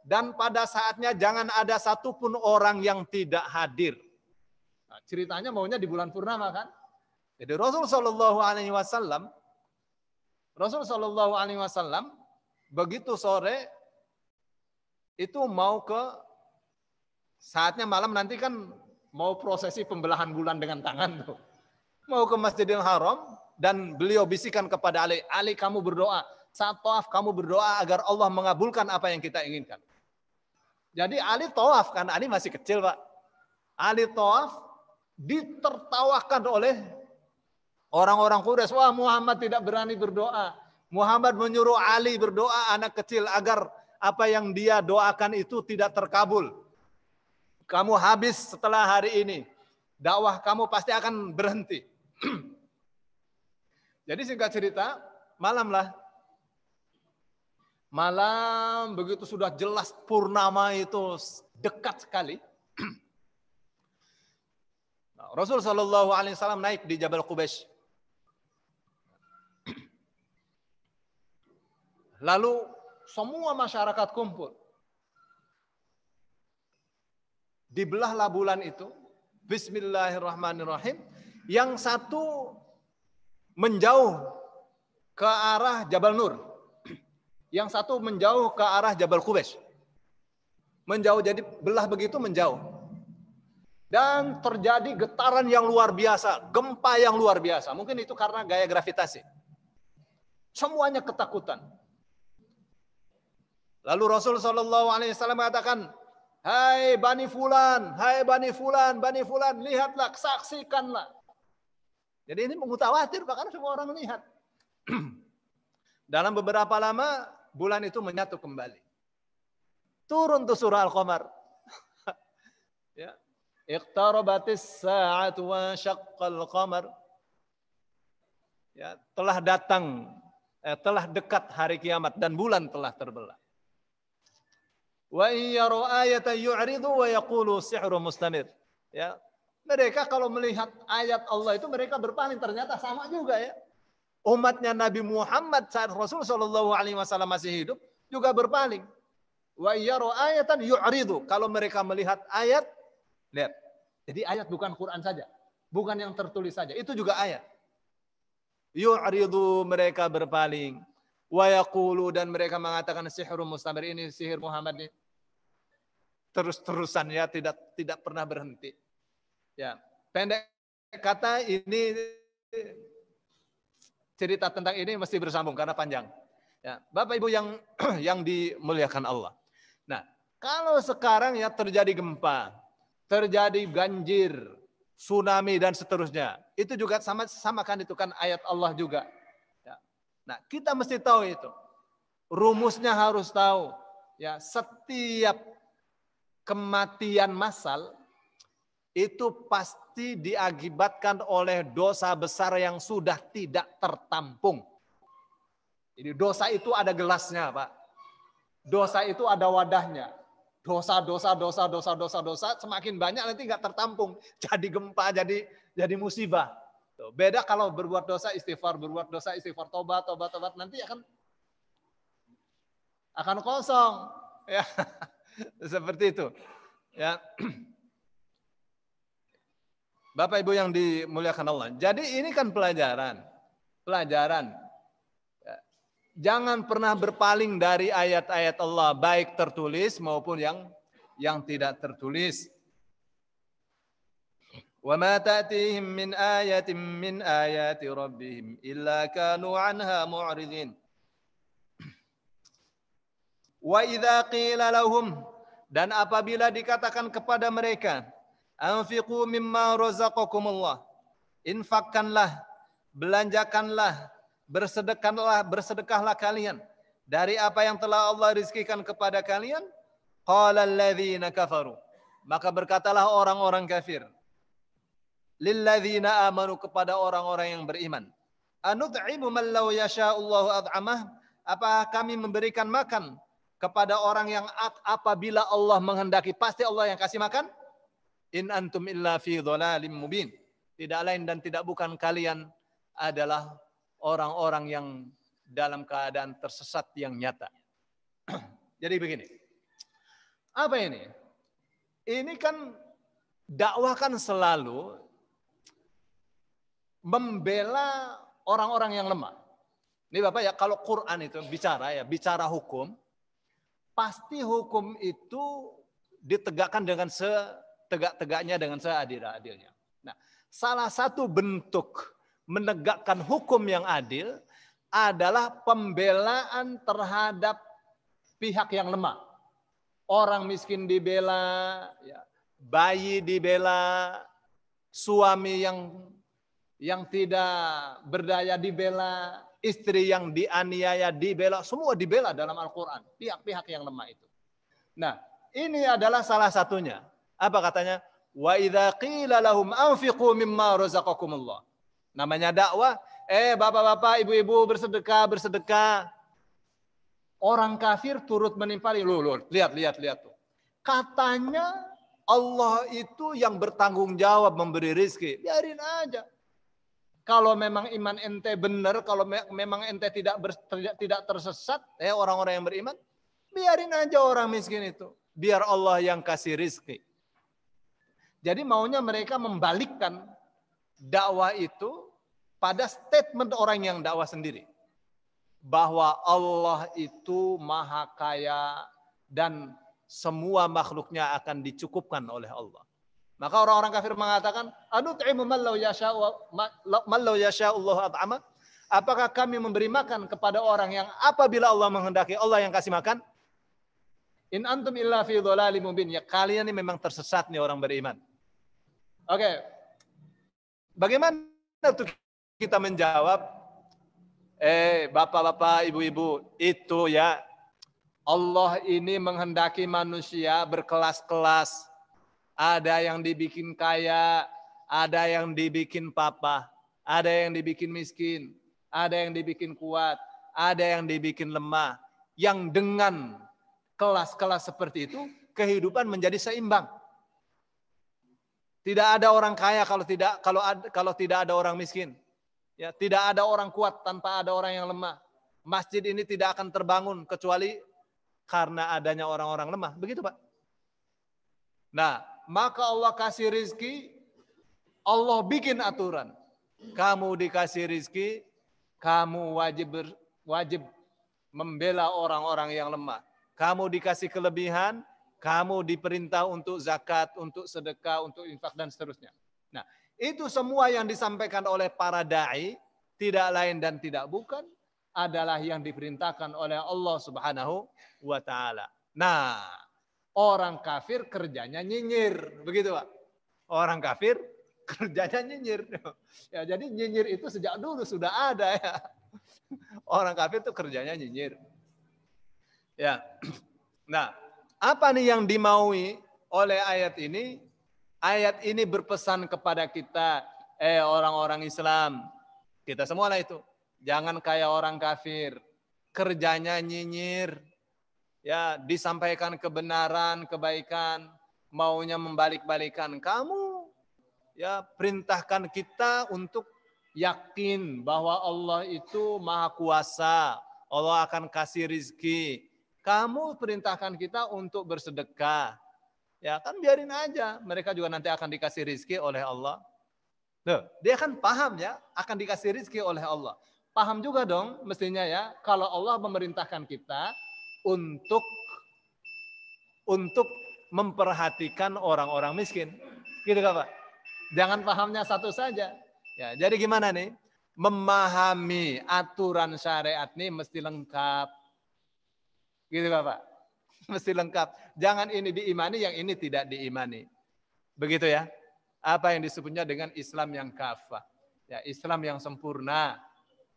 Dan pada saatnya jangan ada satupun orang yang tidak hadir. Nah, ceritanya maunya di bulan purnama kan? Jadi Rasul Shallallahu Alaihi Wasallam begitu sore itu mau ke saatnya malam nanti kan mau prosesi pembelahan bulan dengan tangan tuh. Mau ke Masjidil Haram dan beliau bisikan kepada Ali, Ali kamu berdoa, saat tawaf kamu berdoa agar Allah mengabulkan apa yang kita inginkan. Jadi Ali tawaf kan, Ali masih kecil Pak. Ali tawaf ditertawakan oleh orang-orang Quraisy. Wah, Muhammad tidak berani berdoa. Muhammad menyuruh Ali berdoa anak kecil agar apa yang dia doakan itu tidak terkabul. Kamu habis setelah hari ini. Dakwah kamu pasti akan berhenti. Jadi singkat cerita, malam begitu sudah jelas purnama itu dekat sekali. Rasul Shallallahu Alaihi Wasallam naik di Jabal Qubais. Lalu semua masyarakat kumpul. Dibelahlah bulan itu. Bismillahirrahmanirrahim. Yang satu menjauh ke arah Jabal Nur. Yang satu menjauh ke arah Jabal Qubais. Menjauh, jadi belah begitu menjauh. Dan terjadi getaran yang luar biasa. Gempa yang luar biasa. Mungkin itu karena gaya gravitasi. Semuanya ketakutan. Lalu Rasul SAW mengatakan, hai Bani Fulan, lihatlah, saksikanlah. Jadi ini mengutawatir, bahkan semua orang melihat. Dalam beberapa lama, bulan itu menyatu kembali. Turun tuh surah Al-Qamar. Ya. Iqtarabatis sa'atu wa syaqqal qamar. Ya, telah dekat hari kiamat dan bulan telah terbelah. Wa iyyaru ayatan yu'ridu wa yaqulu sihru mustamir. Ya. Mereka kalau melihat ayat Allah itu mereka berpaling, ternyata sama juga ya. Umatnya Nabi Muhammad saat Rasul sallallahu alaihi wasallam masih hidup juga berpaling. Wa iyyaru ayatan yu'ridu. Kalau mereka melihat ayat, lihat. Jadi ayat bukan Quran saja, bukan yang tertulis saja, itu juga ayat. Yu'ridu, mereka berpaling. Wa yaqulu, dan mereka mengatakan sihru mustamir, ini sihir Muhammad nih. Terus-terusan ya, tidak pernah berhenti. Ya, pendek kata ini cerita tentang ini mesti bersambung karena panjang. Ya, Bapak Ibu yang dimuliakan Allah. Nah, kalau sekarang ya terjadi gempa, terjadi banjir, tsunami dan seterusnya, itu juga sama kan, itu kan ayat Allah juga. Ya. Nah, kita mesti tahu itu. Rumusnya harus tahu. Ya, setiap kematian massal itu pasti diakibatkan oleh dosa besar yang sudah tidak tertampung. Jadi dosa itu ada gelasnya, Pak. Dosa itu ada wadahnya. Dosa, semakin banyak nanti nggak tertampung. Jadi gempa, jadi musibah. Beda kalau berbuat dosa istighfar, tobat, nanti akan kosong. Ya. Seperti itu. Ya. Bapak Ibu yang dimuliakan Allah. Jadi ini kan pelajaran. Ya. Jangan pernah berpaling dari ayat-ayat Allah, baik tertulis maupun yang tidak tertulis. Wa ma ta'tihim min ayatin min ayati rabbihim illa kanu 'anha mu'ridin. Wa idza qila lahum, dan apabila dikatakan kepada mereka, anfiqu mimma razaqakumullah, infakkanlah, belanjakanlah, bersedekahlah kalian dari apa yang telah Allah rizkikan kepada kalian. Qala alladzina kafaru, maka berkatalah orang-orang kafir, lilladzina amanu, kepada orang-orang yang beriman, anut'imu man law yasha'ullahu at'amah, apakah kami memberikan makan kepada orang yang apabila Allah menghendaki pasti Allah yang kasih makan? In antum illa fi dhalalim mubin. Tidak lain dan tidak bukan kalian adalah orang-orang yang dalam keadaan tersesat yang nyata. Jadi begini. Apa ini? Ini kan dakwah kan selalu membela orang-orang yang lemah. Ini Bapak ya, kalau Quran itu bicara hukum, pasti hukum itu ditegakkan dengan setegak-tegaknya, dengan seadil-adilnya. Nah, salah satu bentuk menegakkan hukum yang adil adalah pembelaan terhadap pihak yang lemah. Orang miskin dibela, ya, bayi dibela, suami yang tidak berdaya dibela, istri yang dianiaya dibela, semua dibela dalam Al-Quran. Pihak-pihak yang lemah itu. Nah, ini adalah salah satunya. Apa katanya? Wa idza qila lahum anfiqu mimma razaqakumullah. Namanya dakwah, bapak-bapak, ibu-ibu bersedekah. Orang kafir turut menimpali. Loh, lihat tuh. Katanya Allah itu yang bertanggung jawab memberi rizki. Biarin aja. Kalau memang iman ente benar, kalau memang ente tidak tersesat, orang-orang yang beriman, biarin aja orang miskin itu. Biar Allah yang kasih rizki. Jadi maunya mereka membalikkan dakwah itu pada statement orang yang dakwah sendiri. Bahwa Allah itu maha kaya dan semua makhluknya akan dicukupkan oleh Allah. Maka orang-orang kafir mengatakan, "Anut'imu man law yasha'u Allah at'ama?" Apakah kami memberi makan kepada orang yang apabila Allah menghendaki Allah yang kasih makan? In antum illa fi dhalalim mubin. Ya, kalian ini memang tersesat nih orang beriman. Oke. Bagaimana tuh kita menjawab? Bapak-bapak, ibu-ibu, itu ya Allah ini menghendaki manusia berkelas-kelas. Ada yang dibikin kaya, ada yang dibikin papa, ada yang dibikin miskin, ada yang dibikin kuat, ada yang dibikin lemah. Yang dengan kelas-kelas seperti itu, kehidupan menjadi seimbang. Tidak ada orang kaya kalau tidak ada orang miskin. Ya, tidak ada orang kuat tanpa ada orang yang lemah. Masjid ini tidak akan terbangun kecuali karena adanya orang-orang lemah. Begitu, Pak. Nah, maka Allah kasih rizki, Allah bikin aturan. Kamu dikasih rizki, kamu wajib membela orang-orang yang lemah. Kamu dikasih kelebihan, kamu diperintah untuk zakat, untuk sedekah, untuk infak, dan seterusnya. Nah, itu semua yang disampaikan oleh para da'i, tidak lain dan tidak bukan, adalah yang diperintahkan oleh Allah Subhanahu wa Ta'ala. Nah, orang kafir kerjanya nyinyir, begitu Pak. Orang kafir kerjanya nyinyir. Ya, jadi nyinyir itu sejak dulu sudah ada ya. Orang kafir itu kerjanya nyinyir. Ya. Nah, apa nih yang dimaui oleh ayat ini? Ayat ini berpesan kepada kita, orang-orang Islam, kita semua lah itu, jangan kayak orang kafir, kerjanya nyinyir, ya disampaikan kebenaran, kebaikan, maunya membalik-balikan. Kamu ya perintahkan kita untuk yakin bahwa Allah itu maha kuasa, Allah akan kasih rizki. Kamu perintahkan kita untuk bersedekah. Ya kan biarin aja, mereka juga nanti akan dikasih rizki oleh Allah. Loh, dia kan paham ya, akan dikasih rizki oleh Allah. Paham juga dong mestinya ya, kalau Allah memerintahkan kita untuk memperhatikan orang-orang miskin. Gitu kan Pak? Jangan pahamnya satu saja. Ya, jadi gimana nih? Memahami aturan syariat nih mesti lengkap. Gitu kan Pak? Mesti lengkap. Jangan ini diimani, yang ini tidak diimani. Begitu ya. Apa yang disebutnya dengan Islam yang kafah. Ya, Islam yang sempurna,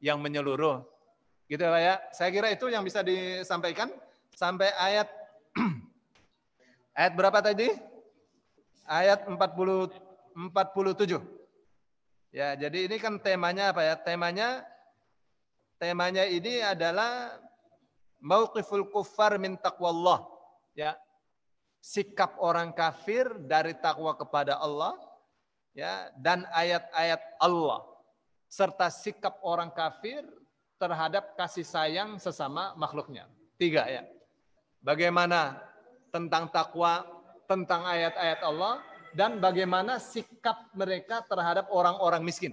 yang menyeluruh. Gitu ya Pak ya. Saya kira itu yang bisa disampaikan sampai ayat ayat berapa tadi? Ayat 47. Ya, jadi ini kan temanya apa ya? Temanya ini adalah mauqiful kuffar min taqwallah, ya. Sikap orang kafir dari takwa kepada Allah, ya, dan ayat-ayat Allah serta sikap orang kafir terhadap kasih sayang sesama makhluknya. 3 ya. Bagaimana tentang takwa, tentang ayat-ayat Allah, dan bagaimana sikap mereka terhadap orang-orang miskin.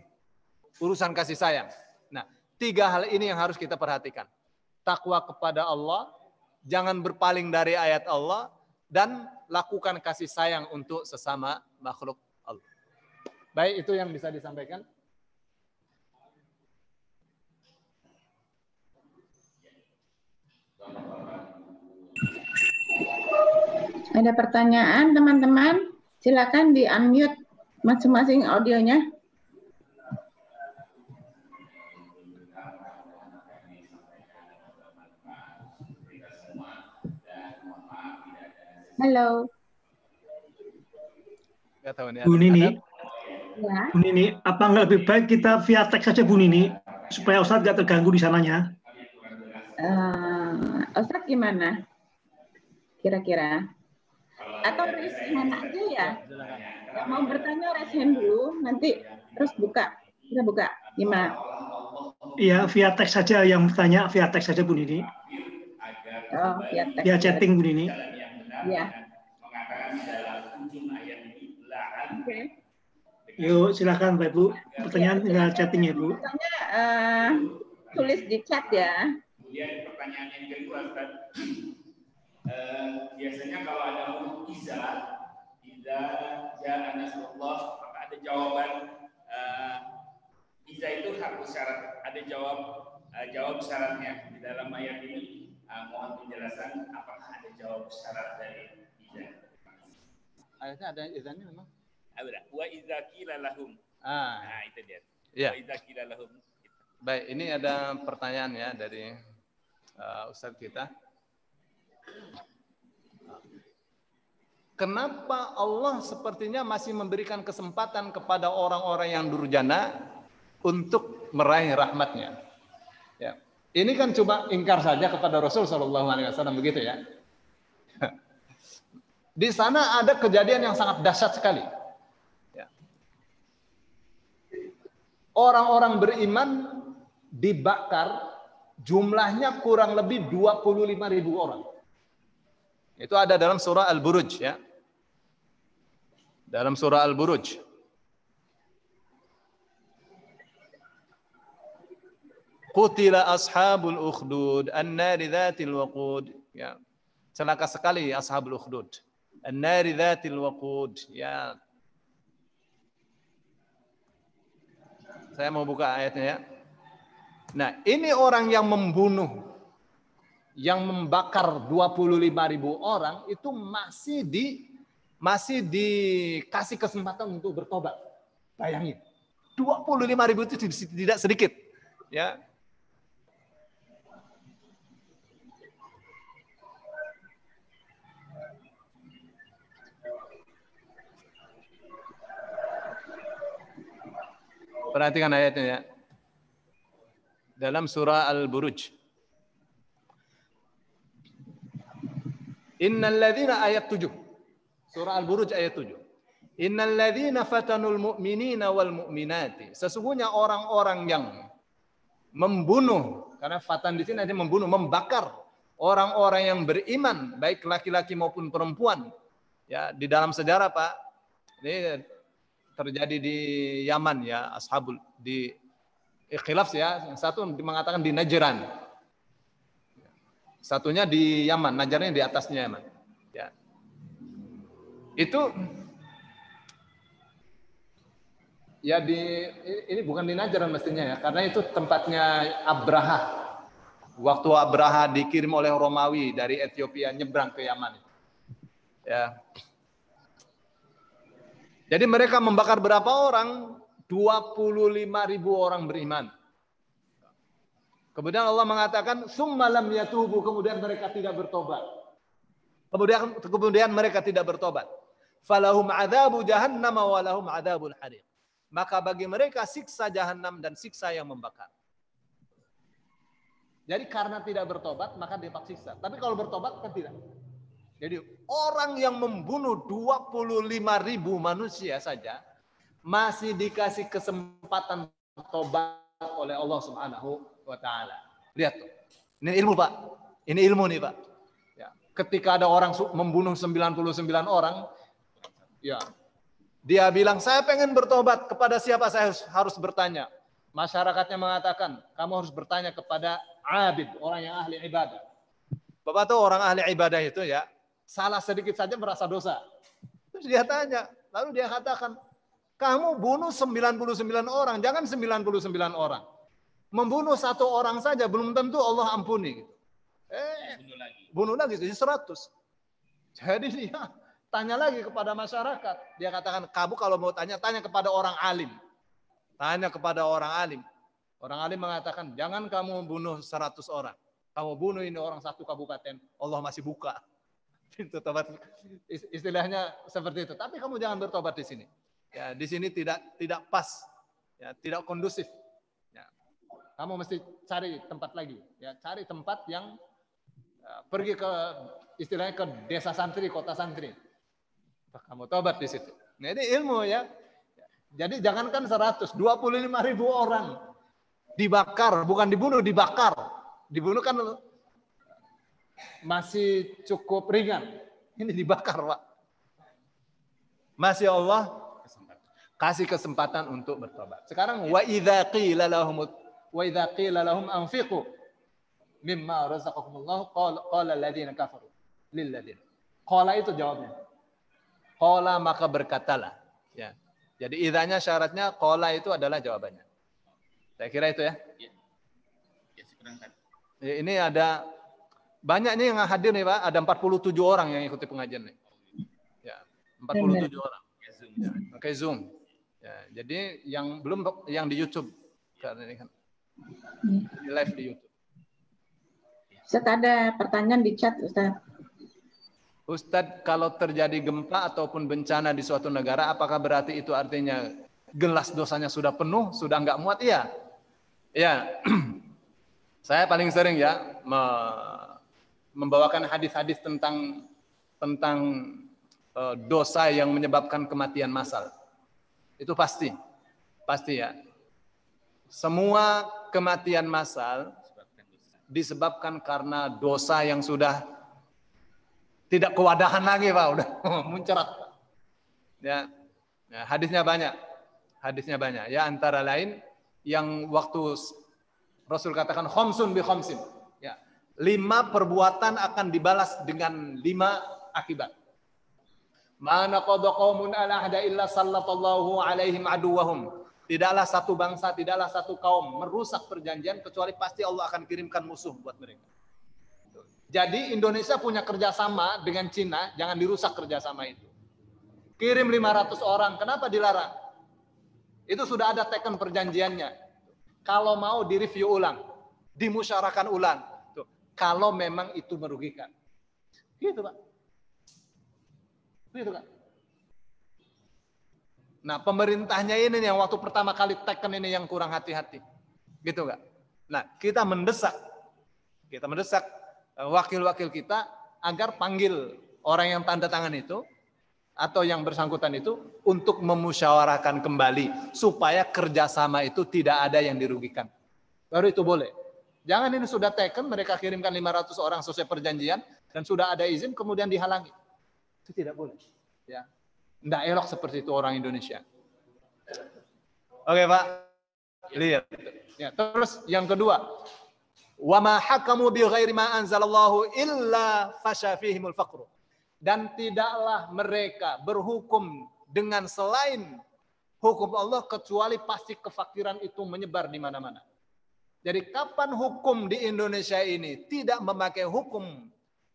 urusan kasih sayang. Nah, 3 hal ini yang harus kita perhatikan. Takwa kepada Allah, jangan berpaling dari ayat Allah, dan lakukan kasih sayang untuk sesama makhluk Allah. Baik, itu yang bisa disampaikan. Ada pertanyaan teman-teman? Silakan di-unmute masing-masing audionya. Halo. Bu Nini, Ya. Bu Nini, apa nggak lebih baik kita via teks saja Bu Nini, supaya Ustadz nggak terganggu di sananya? Ustadz gimana? Kira-kira? Atau raise hand aja ya? Yang mau bertanya raise hand dulu, nanti terus buka. Kita buka. Gimana? Iya, via teks saja yang bertanya, via teks saja Bu Nini. Oh, via teks. Via chatting Bu Nini. Ya. Oke. Yuk, silakan Pak Ibu. Pertanyaan tinggal chatting ya Bu. Pertanyaan tulis di chat ya. Kemudian pertanyaan yang kedua, Ustaz. Biasanya kalau ada mukjizat, idza jaa nasrullah, maka ada jawaban iza itu harus syarat, ada jawab syaratnya. Di dalam ayat ini mohon penjelasan apakah ada jawab syarat dari iza. Ayatnya ada izannya memang. Ada. Wa idza qila lahum. Nah, itu dia. Ya. Wa idza qila lahum. Baik, ini ada pertanyaan ya dari Ustadz kita. Kenapa Allah sepertinya masih memberikan kesempatan kepada orang-orang yang durjana untuk meraih rahmatnya? Ya. Ini kan cuma ingkar saja kepada Rasul SAW, begitu ya. Di sana ada kejadian yang sangat dahsyat sekali. Ya. Orang-orang beriman dibakar, jumlahnya kurang lebih 25.000 orang. Itu ada dalam surah Al-Buruj ya. Dalam surah Al-Buruj. Qutila ashabul ukhdud an-nari dzatil waqud. Ya. Celaka sekali ashabul ukhdud. An-nari dzatil waqud. Ya. Saya mau buka ayatnya ya. Nah, ini orang yang membunuh, yang membakar 25.000 orang itu masih dikasih kesempatan untuk bertobat. Bayangin, 25.000 itu tidak sedikit, ya. Perhatikan ayatnya ya. Dalam surah Al-Buruj. Innal ladzina ayat 7. Surah Al-Buruj ayat 7. Innal ladzina fatanul mu'minina wal mu'minati. Sesungguhnya orang-orang yang membunuh, karena fatan di sini ada membunuh, membakar orang-orang yang beriman, baik laki-laki maupun perempuan. Ya, di dalam sejarah Pak, ini terjadi di Yaman ya, ashabul di khilaf ya, yang satu mengatakan di Najran. Satunya di Yaman, Najran di atasnya Yaman. Ya. Itu ya ini bukan di Najran mestinya ya, karena itu tempatnya Abraha. Waktu Abraha dikirim oleh Romawi dari Ethiopia nyebrang ke Yaman. Ya. Jadi mereka membakar berapa orang? 25.000 orang beriman. Kemudian Allah mengatakan, "Tsumma lam yatubu", kemudian mereka tidak bertobat. Kemudian mereka tidak bertobat. Falahum adzabu jahannam wa lahum adzabul hariq. Maka bagi mereka siksa jahanam dan siksa yang membakar. Jadi karena tidak bertobat maka dapat siksa. Tapi kalau bertobat kan tidak. Jadi orang yang membunuh 25.000 manusia saja masih dikasih kesempatan tobat oleh Allah Subhanahu wa taala. Lihat tuh. Ini ilmu, Pak. Ini ilmu nih, Pak. Ya, ketika ada orang membunuh 99 orang, ya. Dia bilang, "Saya pengen bertobat, kepada siapa saya harus bertanya?" Masyarakatnya mengatakan, kamu harus bertanya kepada abid, orang yang ahli ibadah. Bapak tahu orang ahli ibadah itu ya, salah sedikit saja merasa dosa. Terus dia tanya, lalu dia katakan, kamu bunuh 99 orang, jangan 99 orang. Membunuh 1 orang saja belum tentu Allah ampuni. Bunuh lagi 100. Jadi dia tanya lagi kepada masyarakat. Dia katakan, kamu kalau mau tanya, tanya kepada orang alim. Tanya kepada orang alim. Orang alim mengatakan, jangan kamu bunuh 100 orang. Kamu bunuh ini orang 1 kabupaten, Allah masih buka pintu tobat. Istilahnya seperti itu. Tapi kamu jangan bertobat di sini. Ya, di sini tidak pas, ya, tidak kondusif. Ya. Kamu mesti cari tempat lagi. Ya, cari tempat yang pergi ke istilahnya ke desa santri, kota santri. Kamu tobat di situ. Nah, ini ilmu ya. Jadi jangankan 100, 25.000 orang dibakar, bukan dibunuh, dibakar. Dibunuh kan masih cukup ringan. Ini dibakar, Pak. Masih Allah kasih kesempatan untuk bertobat. Sekarang wa idza qila lahum anfiqu mimma razaqakumullah qala alladziina kafaru lil ladzina. Qala itu jawabnya. Qala maka berkatalah, ya. Jadi idzanya syaratnya, qala itu adalah jawabannya. Saya kira itu ya. Ya, ini ada banyaknya yang hadir nih Pak, ada 47 orang yang ikuti pengajian nih. Ya, 47 orang. Ya, pakai Zoom. Ya, jadi yang belum yang di YouTube karena ini kan live di YouTube. Ustaz, ada pertanyaan di chat, Ustaz. Ustadz, kalau terjadi gempa ataupun bencana di suatu negara, apakah berarti itu artinya gelas dosanya sudah penuh, sudah nggak muat? Iya. Ya, saya paling sering ya membawakan hadis-hadis tentang dosa yang menyebabkan kematian massal. Itu pasti ya. Semua kematian massal disebabkan karena dosa yang sudah tidak kewadahan lagi, Pak, udah muncrat. Ya, hadisnya banyak. Ya, antara lain yang waktu Rasul katakan khamsun bi khamsin. Ya, 5 perbuatan akan dibalas dengan 5 akibat. Mana qada qaumun ala ahda illa sallallahu alaihim aduwahum. Tidaklah satu bangsa, tidaklah satu kaum merusak perjanjian kecuali pasti Allah akan kirimkan musuh buat mereka. Jadi Indonesia punya kerjasama dengan Cina, jangan dirusak kerjasama itu. Kirim 500 orang, kenapa dilarang? Itu sudah ada teken perjanjiannya. Kalau mau direview ulang, dimusyarakan ulang. Tuh, kalau memang itu merugikan. Gitu, Pak. Gitu, Pak. Nah, pemerintahnya ini yang waktu pertama kali teken ini yang kurang hati-hati. Gitu enggak? Nah, kita mendesak wakil-wakil kita agar panggil orang yang tanda tangan itu atau yang bersangkutan itu untuk memusyawarahkan kembali supaya kerjasama itu tidak ada yang dirugikan. Baru itu boleh. Jangan ini sudah taken, mereka kirimkan 500 orang sesuai perjanjian dan sudah ada izin kemudian dihalangi. Itu tidak boleh. Ya, tidak elok seperti itu orang Indonesia. Oke Pak, lihat. Ya, terus yang kedua. Wa ma hakamu bi ghairi ma anzalallahu illa fasha fihimul faqr. Dan tidaklah mereka berhukum dengan selain hukum Allah kecuali pasti kefakiran itu menyebar di mana-mana. Jadi kapan hukum di Indonesia ini tidak memakai hukum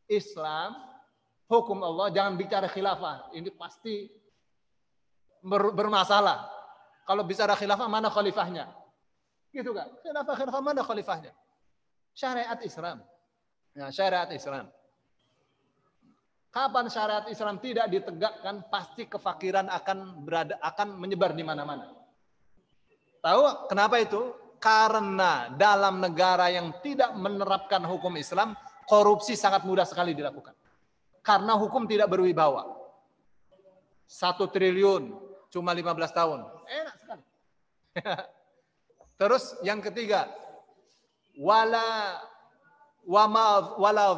Islam, hukum Allah, jangan bicara khilafah, ini pasti bermasalah. Kalau bicara khilafah mana khalifahnya? Gitu kan? Khilafah mana khalifahnya? Syariat Islam. Nah, syariat Islam. Kapan syariat Islam tidak ditegakkan, pasti kefakiran akan menyebar di mana-mana. Tahu kenapa itu? Karena dalam negara yang tidak menerapkan hukum Islam, korupsi sangat mudah sekali dilakukan. Karena hukum tidak berwibawa. 1 triliun cuma 15 tahun. Enak sekali. Terus yang ketiga, wala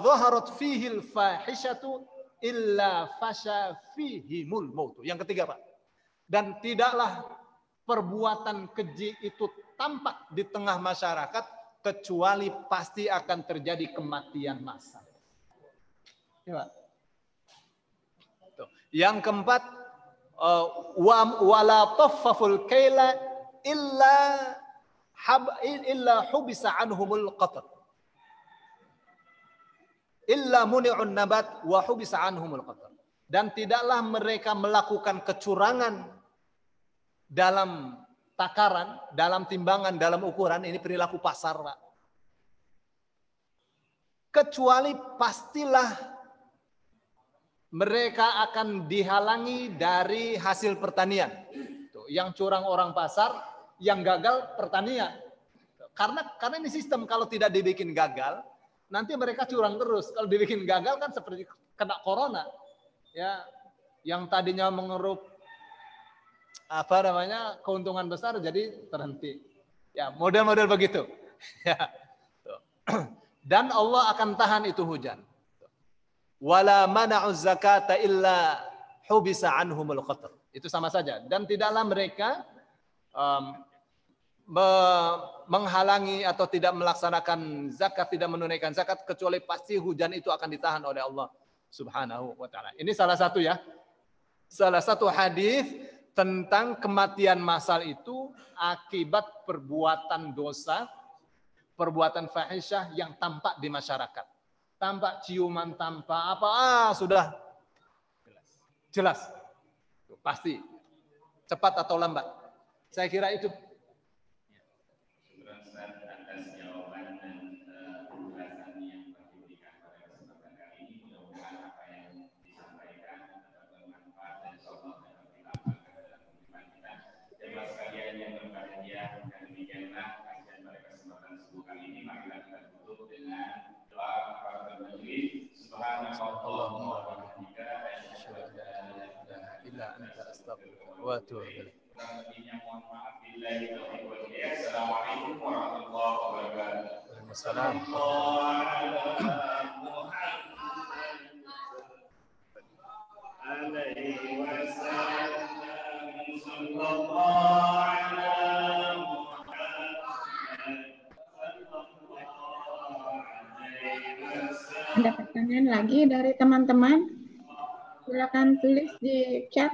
dhaharat fihil fahishatu illa fasha fihimul maut. Yang ketiga, Pak. Dan tidaklah perbuatan keji itu tampak di tengah masyarakat kecuali pasti akan terjadi kematian massal. Ya, yang keempat, wala taffaful kaila illa hubisa anhumul qatr. Illa muni'un nabat wa hubisa anhumul qatr. Dan tidaklah mereka melakukan kecurangan dalam takaran, dalam timbangan, dalam ukuran. Ini perilaku pasar, Pak. Kecuali pastilah mereka akan dihalangi dari hasil pertanian. Tuh, yang curang orang pasar, yang gagal pertanian. Karena ini sistem, kalau tidak dibikin gagal, nanti mereka curang terus. Kalau dibikin gagal kan seperti kena corona. Ya, yang tadinya mengeruk keuntungan besar jadi terhenti. Ya, model-model begitu. Ya. Dan Allah akan tahan itu hujan. Wala mana'uz zakata illa hubisa anhumul qatr. Itu sama saja. Dan tidaklah mereka menghalangi atau tidak melaksanakan zakat, tidak menunaikan zakat, kecuali pasti hujan itu akan ditahan oleh Allah Subhanahu wa ta'ala. Ini salah satu ya. Salah satu hadis tentang kematian massal itu akibat perbuatan dosa, perbuatan fahisyah yang tampak di masyarakat. Tampak ciuman, tampak apa, sudah jelas. Pasti. Cepat atau lambat. Saya kira itu. Assalamualaikum warahmatullahi wabarakatuh. Waalaikumsalam. Ada pertanyaan lagi dari teman-teman? Silakan tulis di chat.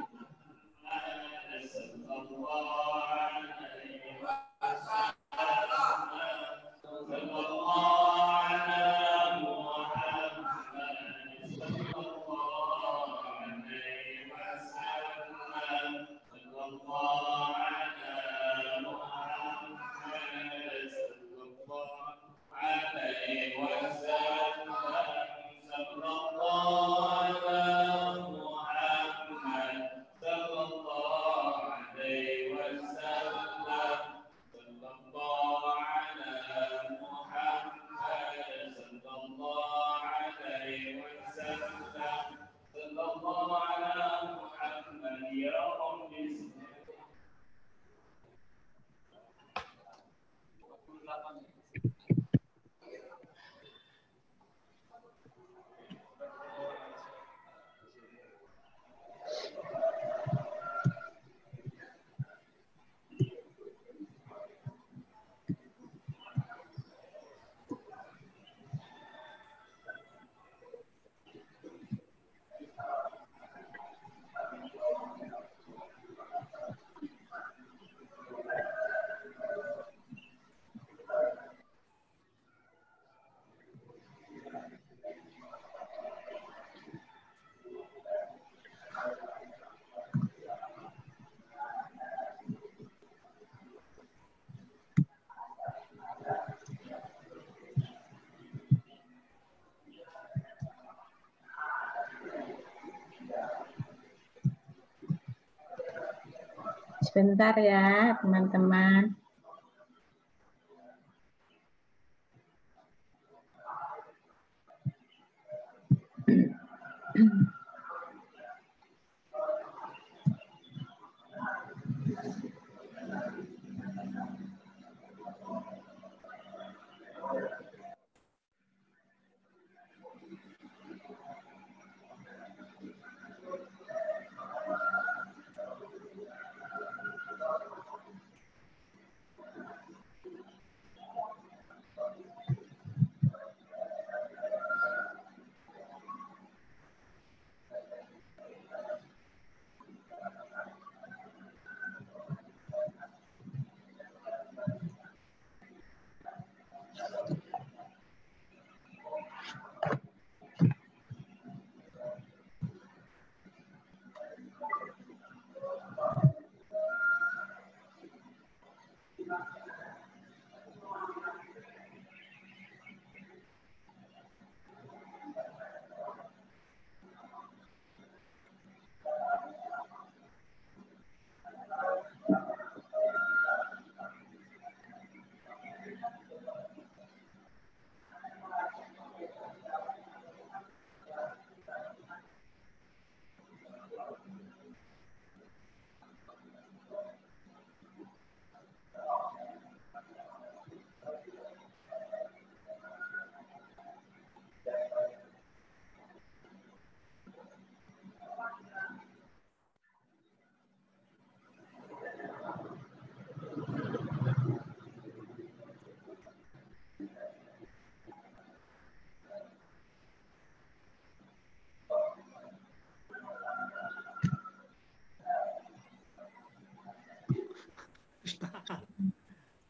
Sebentar ya, teman-teman.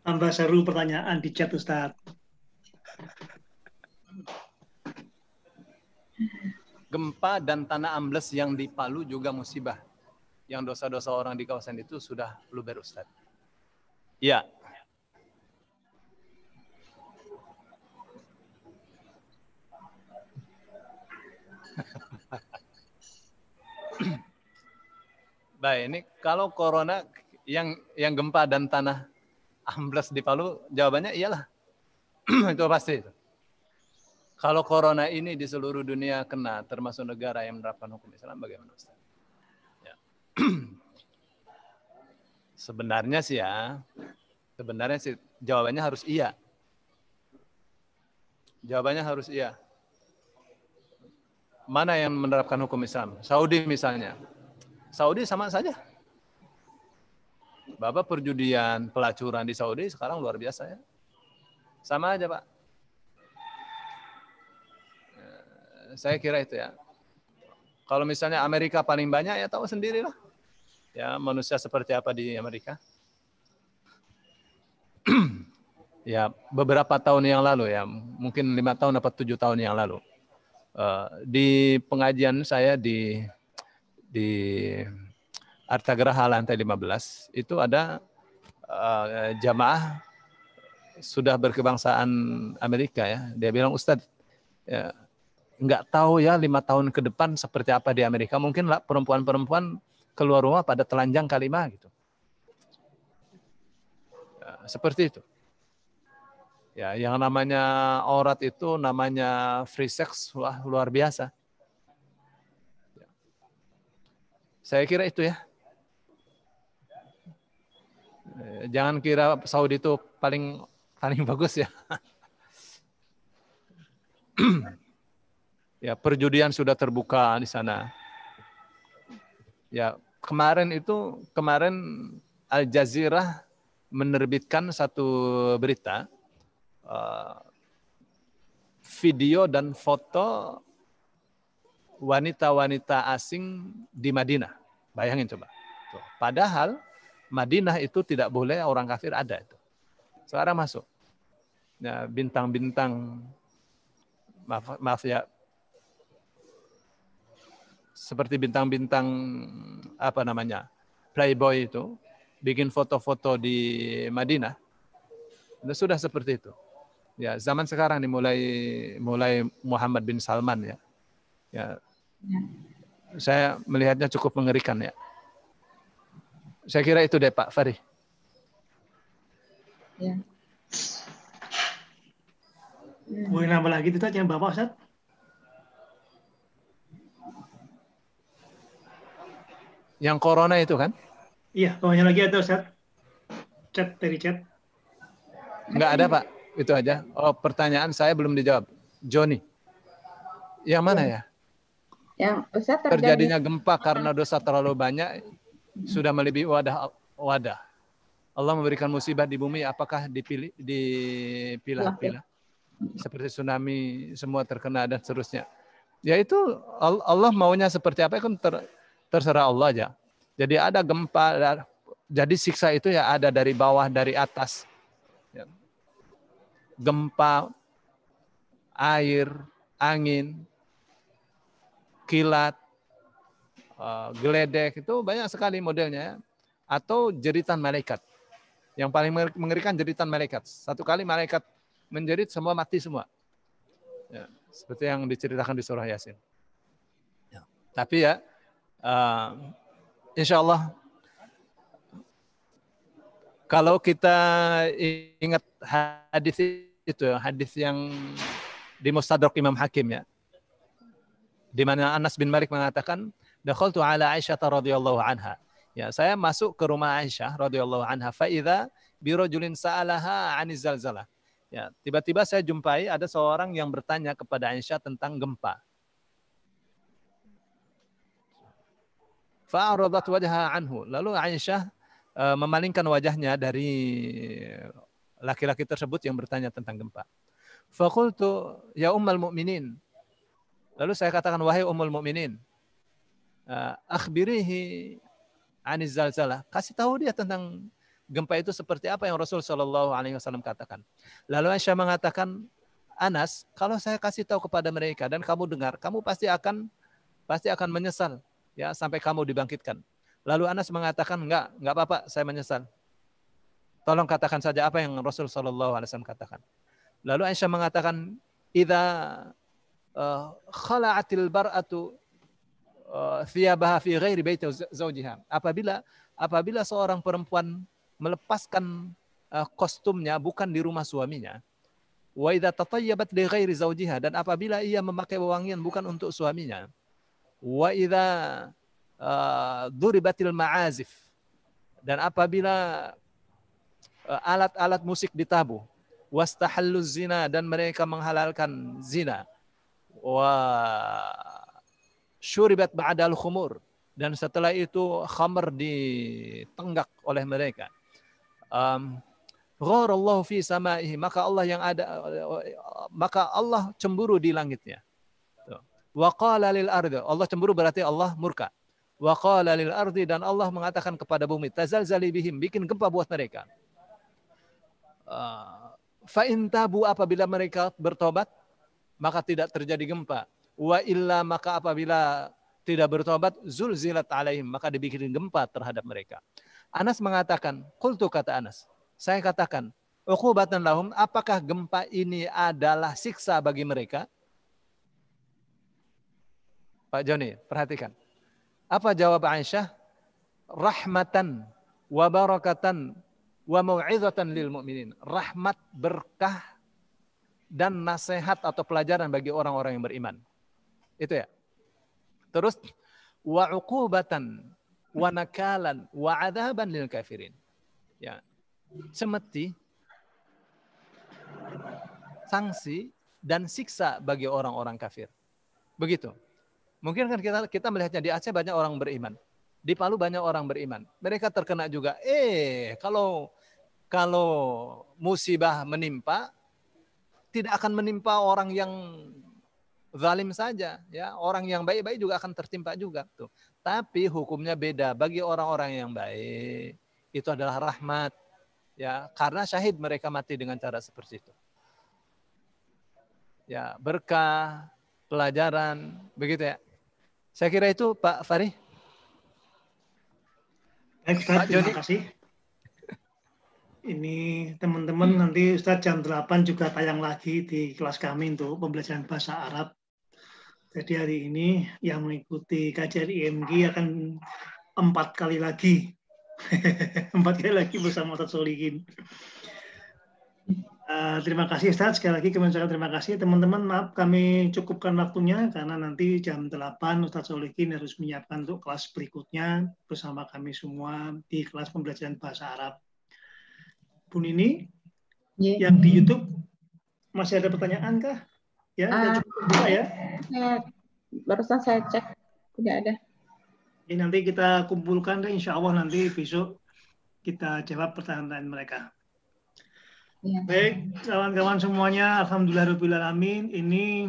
Tambah seru pertanyaan di chat, Ustaz. Gempa dan tanah ambles yang di Palu juga musibah. Yang dosa-dosa orang di kawasan itu sudah luber, Ustaz. Ya. Baik, ini kalau corona yang gempa dan tanah ambles di Palu, jawabannya iyalah. Itu pasti. Kalau corona ini di seluruh dunia kena, termasuk negara yang menerapkan hukum Islam, bagaimana Ustaz? Ya. Sebenarnya sih jawabannya harus iya. Jawabannya harus iya. Mana yang menerapkan hukum Islam? Saudi misalnya. Saudi sama saja. Bapak perjudian, pelacuran di Saudi sekarang luar biasa ya. Sama aja Pak. Saya kira itu ya. Kalau misalnya Amerika paling banyak ya tahu sendirilah. Ya manusia seperti apa di Amerika. Ya beberapa tahun yang lalu ya, mungkin 5 tahun atau 7 tahun yang lalu. Di pengajian saya di Artagraha lantai 15 itu ada jamaah sudah berkebangsaan Amerika ya. Dia bilang, Ustadz, ya, nggak tahu ya 5 tahun ke depan seperti apa di Amerika. Mungkin lah perempuan-perempuan keluar rumah pada telanjang kalimah gitu. Ya, seperti itu. Ya, yang namanya aurat itu namanya free sex, wah luar biasa. Ya. Saya kira itu ya. Jangan kira Saudi itu paling bagus ya. Ya, perjudian sudah terbuka di sana. Ya, kemarin Al Jazeera menerbitkan satu berita video dan foto wanita-wanita asing di Madinah. Bayangin coba. Tuh. Padahal Madinah itu tidak boleh orang kafir ada itu. Sekarang masuk. Ya, bintang-bintang maaf ya, seperti bintang-bintang apa namanya, Playboy itu bikin foto-foto di Madinah. Sudah seperti itu. Ya, zaman sekarang mulai Muhammad bin Salman ya. Ya. Saya melihatnya cukup mengerikan ya. Saya kira itu deh Pak Fari. Ya. Boleh nambah lagi itu yang Bapak Ustaz? Yang corona itu kan? Iya, banyak lagi ada Ustaz. Chat dari chat. Enggak ada Pak, itu aja. Oh, pertanyaan saya belum dijawab. Joni, yang mana ya? Yang Ustaz terjadinya gempa karena dosa terlalu banyak sudah melebihi wadah. Allah memberikan musibah di bumi, apakah dipilah-pilah? Seperti tsunami, semua terkena dan seterusnya. Ya itu Allah maunya seperti apa kan terserah Allah aja. Jadi ada gempa, jadi siksa itu ya ada dari bawah, dari atas. Ya. Gempa, air, angin, kilat, geledek, itu banyak sekali modelnya. Atau jeritan malaikat. Yang paling mengerikan jeritan malaikat. Satu kali malaikat menjerit, semua mati semua. Ya, seperti yang diceritakan di surah Yasin. Ya. Tapi ya, insya Allah, kalau kita ingat hadis itu, hadis yang di Mustadrak Imam Hakim ya, di mana Anas bin Malik mengatakan, dakhaltu ala Aisyah radhiyallahu anha. Ya, saya masuk ke rumah Aisyah radhiyallahu anha, fa idza bi rajulin sa'alaha 'anil zalzalah. Ya, tiba-tiba saya jumpai ada seorang yang bertanya kepada Aisyah tentang gempa. Fa'aradat wajhaha anhu. Lalu Aisyah memalingkan wajahnya dari laki-laki tersebut yang bertanya tentang gempa. Faqultu ya ummul mukminin. Lalu saya katakan, wahai ummul mukminin, akhbirihi 'aniz zalzalah. Kasih tahu dia tentang gempa itu seperti apa yang Rasul Shallallahu Alaihi Wasallam katakan. Lalu Aisyah mengatakan, Anas, kalau saya kasih tahu kepada mereka dan kamu dengar, kamu pasti akan menyesal ya sampai kamu dibangkitkan. Lalu Anas mengatakan, enggak apa-apa, saya menyesal. Tolong katakan saja apa yang Rasul Shallallahu Alaihi Wasallam katakan. Lalu Aisyah mengatakan, idza khala'atil bar'atu thiyabaha fi ghairi baiti zawjiha. Apabila seorang perempuan melepaskan kostumnya bukan di rumah suaminya, wa idza tatayyabat li ghairi zawjiha, dan apabila ia memakai wewangian bukan untuk suaminya, wa idza duribatil ma'azif, dan apabila alat-alat musik ditabuh, wastahallu zina, dan mereka menghalalkan zina, wa syuribat ba'dal khumur, dan setelah itu khamr ditenggak oleh mereka. Gharallahu fi samaihi, maka Allah cemburu di langitnya. Wa qala lil ardi, Allah cemburu berarti Allah murka. Wa qala lil ardi, dan Allah mengatakan kepada bumi, tazalzali bihim, bikin gempa buat mereka. Fa in tabu, apabila mereka bertobat maka tidak terjadi gempa. Wa illa, maka apabila tidak bertobat, zulzilat alaihim, maka dibikin gempa terhadap mereka. Anas mengatakan, qultu, kata Anas, saya katakan, uqubatan lahum, apakah gempa ini adalah siksa bagi mereka? Pak Joni, perhatikan. Apa jawab Aisyah? Rahmatan wa barakatan wa mau'izatan lil mu'minin. Rahmat, berkah, dan nasihat atau pelajaran bagi orang-orang yang beriman. Itu ya. Terus wa uqubatan wa nakalan wa adzaban lil kafirin. Ya. Semeti, sanksi, dan siksa bagi orang-orang kafir. Begitu. Mungkin kan kita melihatnya di Aceh banyak orang beriman. Di Palu banyak orang beriman. Mereka terkena juga. Kalau musibah menimpa, tidak akan menimpa orang yang zalim saja, ya, orang yang baik-baik juga akan tertimpa juga tuh. Tapi hukumnya beda. Bagi orang-orang yang baik itu adalah rahmat, ya, karena syahid mereka mati dengan cara seperti itu. Ya, berkah, pelajaran, begitu ya. Saya kira itu, Pak Fari. Baik, Ustaz, terima kasih. Ini teman-teman, nanti Ustaz jam 8 juga tayang lagi di kelas kami untuk pembelajaran bahasa Arab. Jadi hari ini yang mengikuti kajian IMG akan 4 kali lagi. 4 kali lagi bersama Ustaz Solihin. Terima kasih Ustaz. Sekali lagi kami ucapkan terima kasih. Teman-teman, maaf kami cukupkan waktunya karena nanti jam 8 Ustaz Solihin harus menyiapkan untuk kelas berikutnya bersama kami semua di kelas pembelajaran bahasa Arab. Bu Nini, yang di YouTube masih ada pertanyaan kah? Ya, cukup buka ya. Barusan saya cek, tidak ada. Ini nanti kita kumpulkan deh, insya Allah nanti besok kita jawab pertanyaan mereka. Ya. Baik, kawan-kawan semuanya, alhamdulillahirobbilalamin. Ini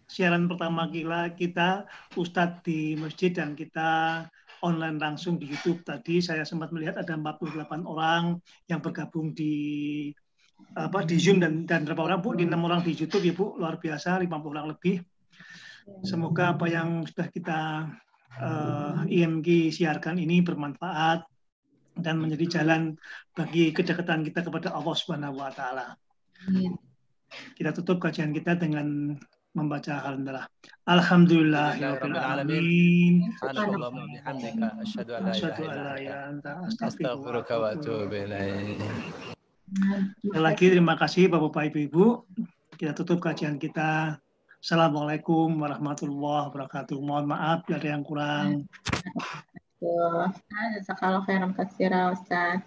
siaran pertama kita Ustadz di masjid dan kita online langsung di YouTube. Tadi saya sempat melihat ada 48 orang yang bergabung di Zoom dan berapa orang Bu? Di 6 orang di YouTube ya Bu, luar biasa, 50 orang lebih. Semoga apa yang sudah kita IMG siarkan ini bermanfaat dan menjadi jalan bagi kedekatan kita kepada Allah Subhanahu wa taala. Kita tutup kajian kita dengan membaca Alhamdulillahirabbil alamin. Subhanallahumma bihamdika asyhadu an la ilaha illa anta astaghfiruka wa atubu ilaik. Sekali lagi terima kasih Bapak Ibu. Kita tutup kajian kita. Assalamualaikum warahmatullahi wabarakatuh. Mohon maaf bila ada yang kurang. Jazakallahu khairan katsira Ustaz.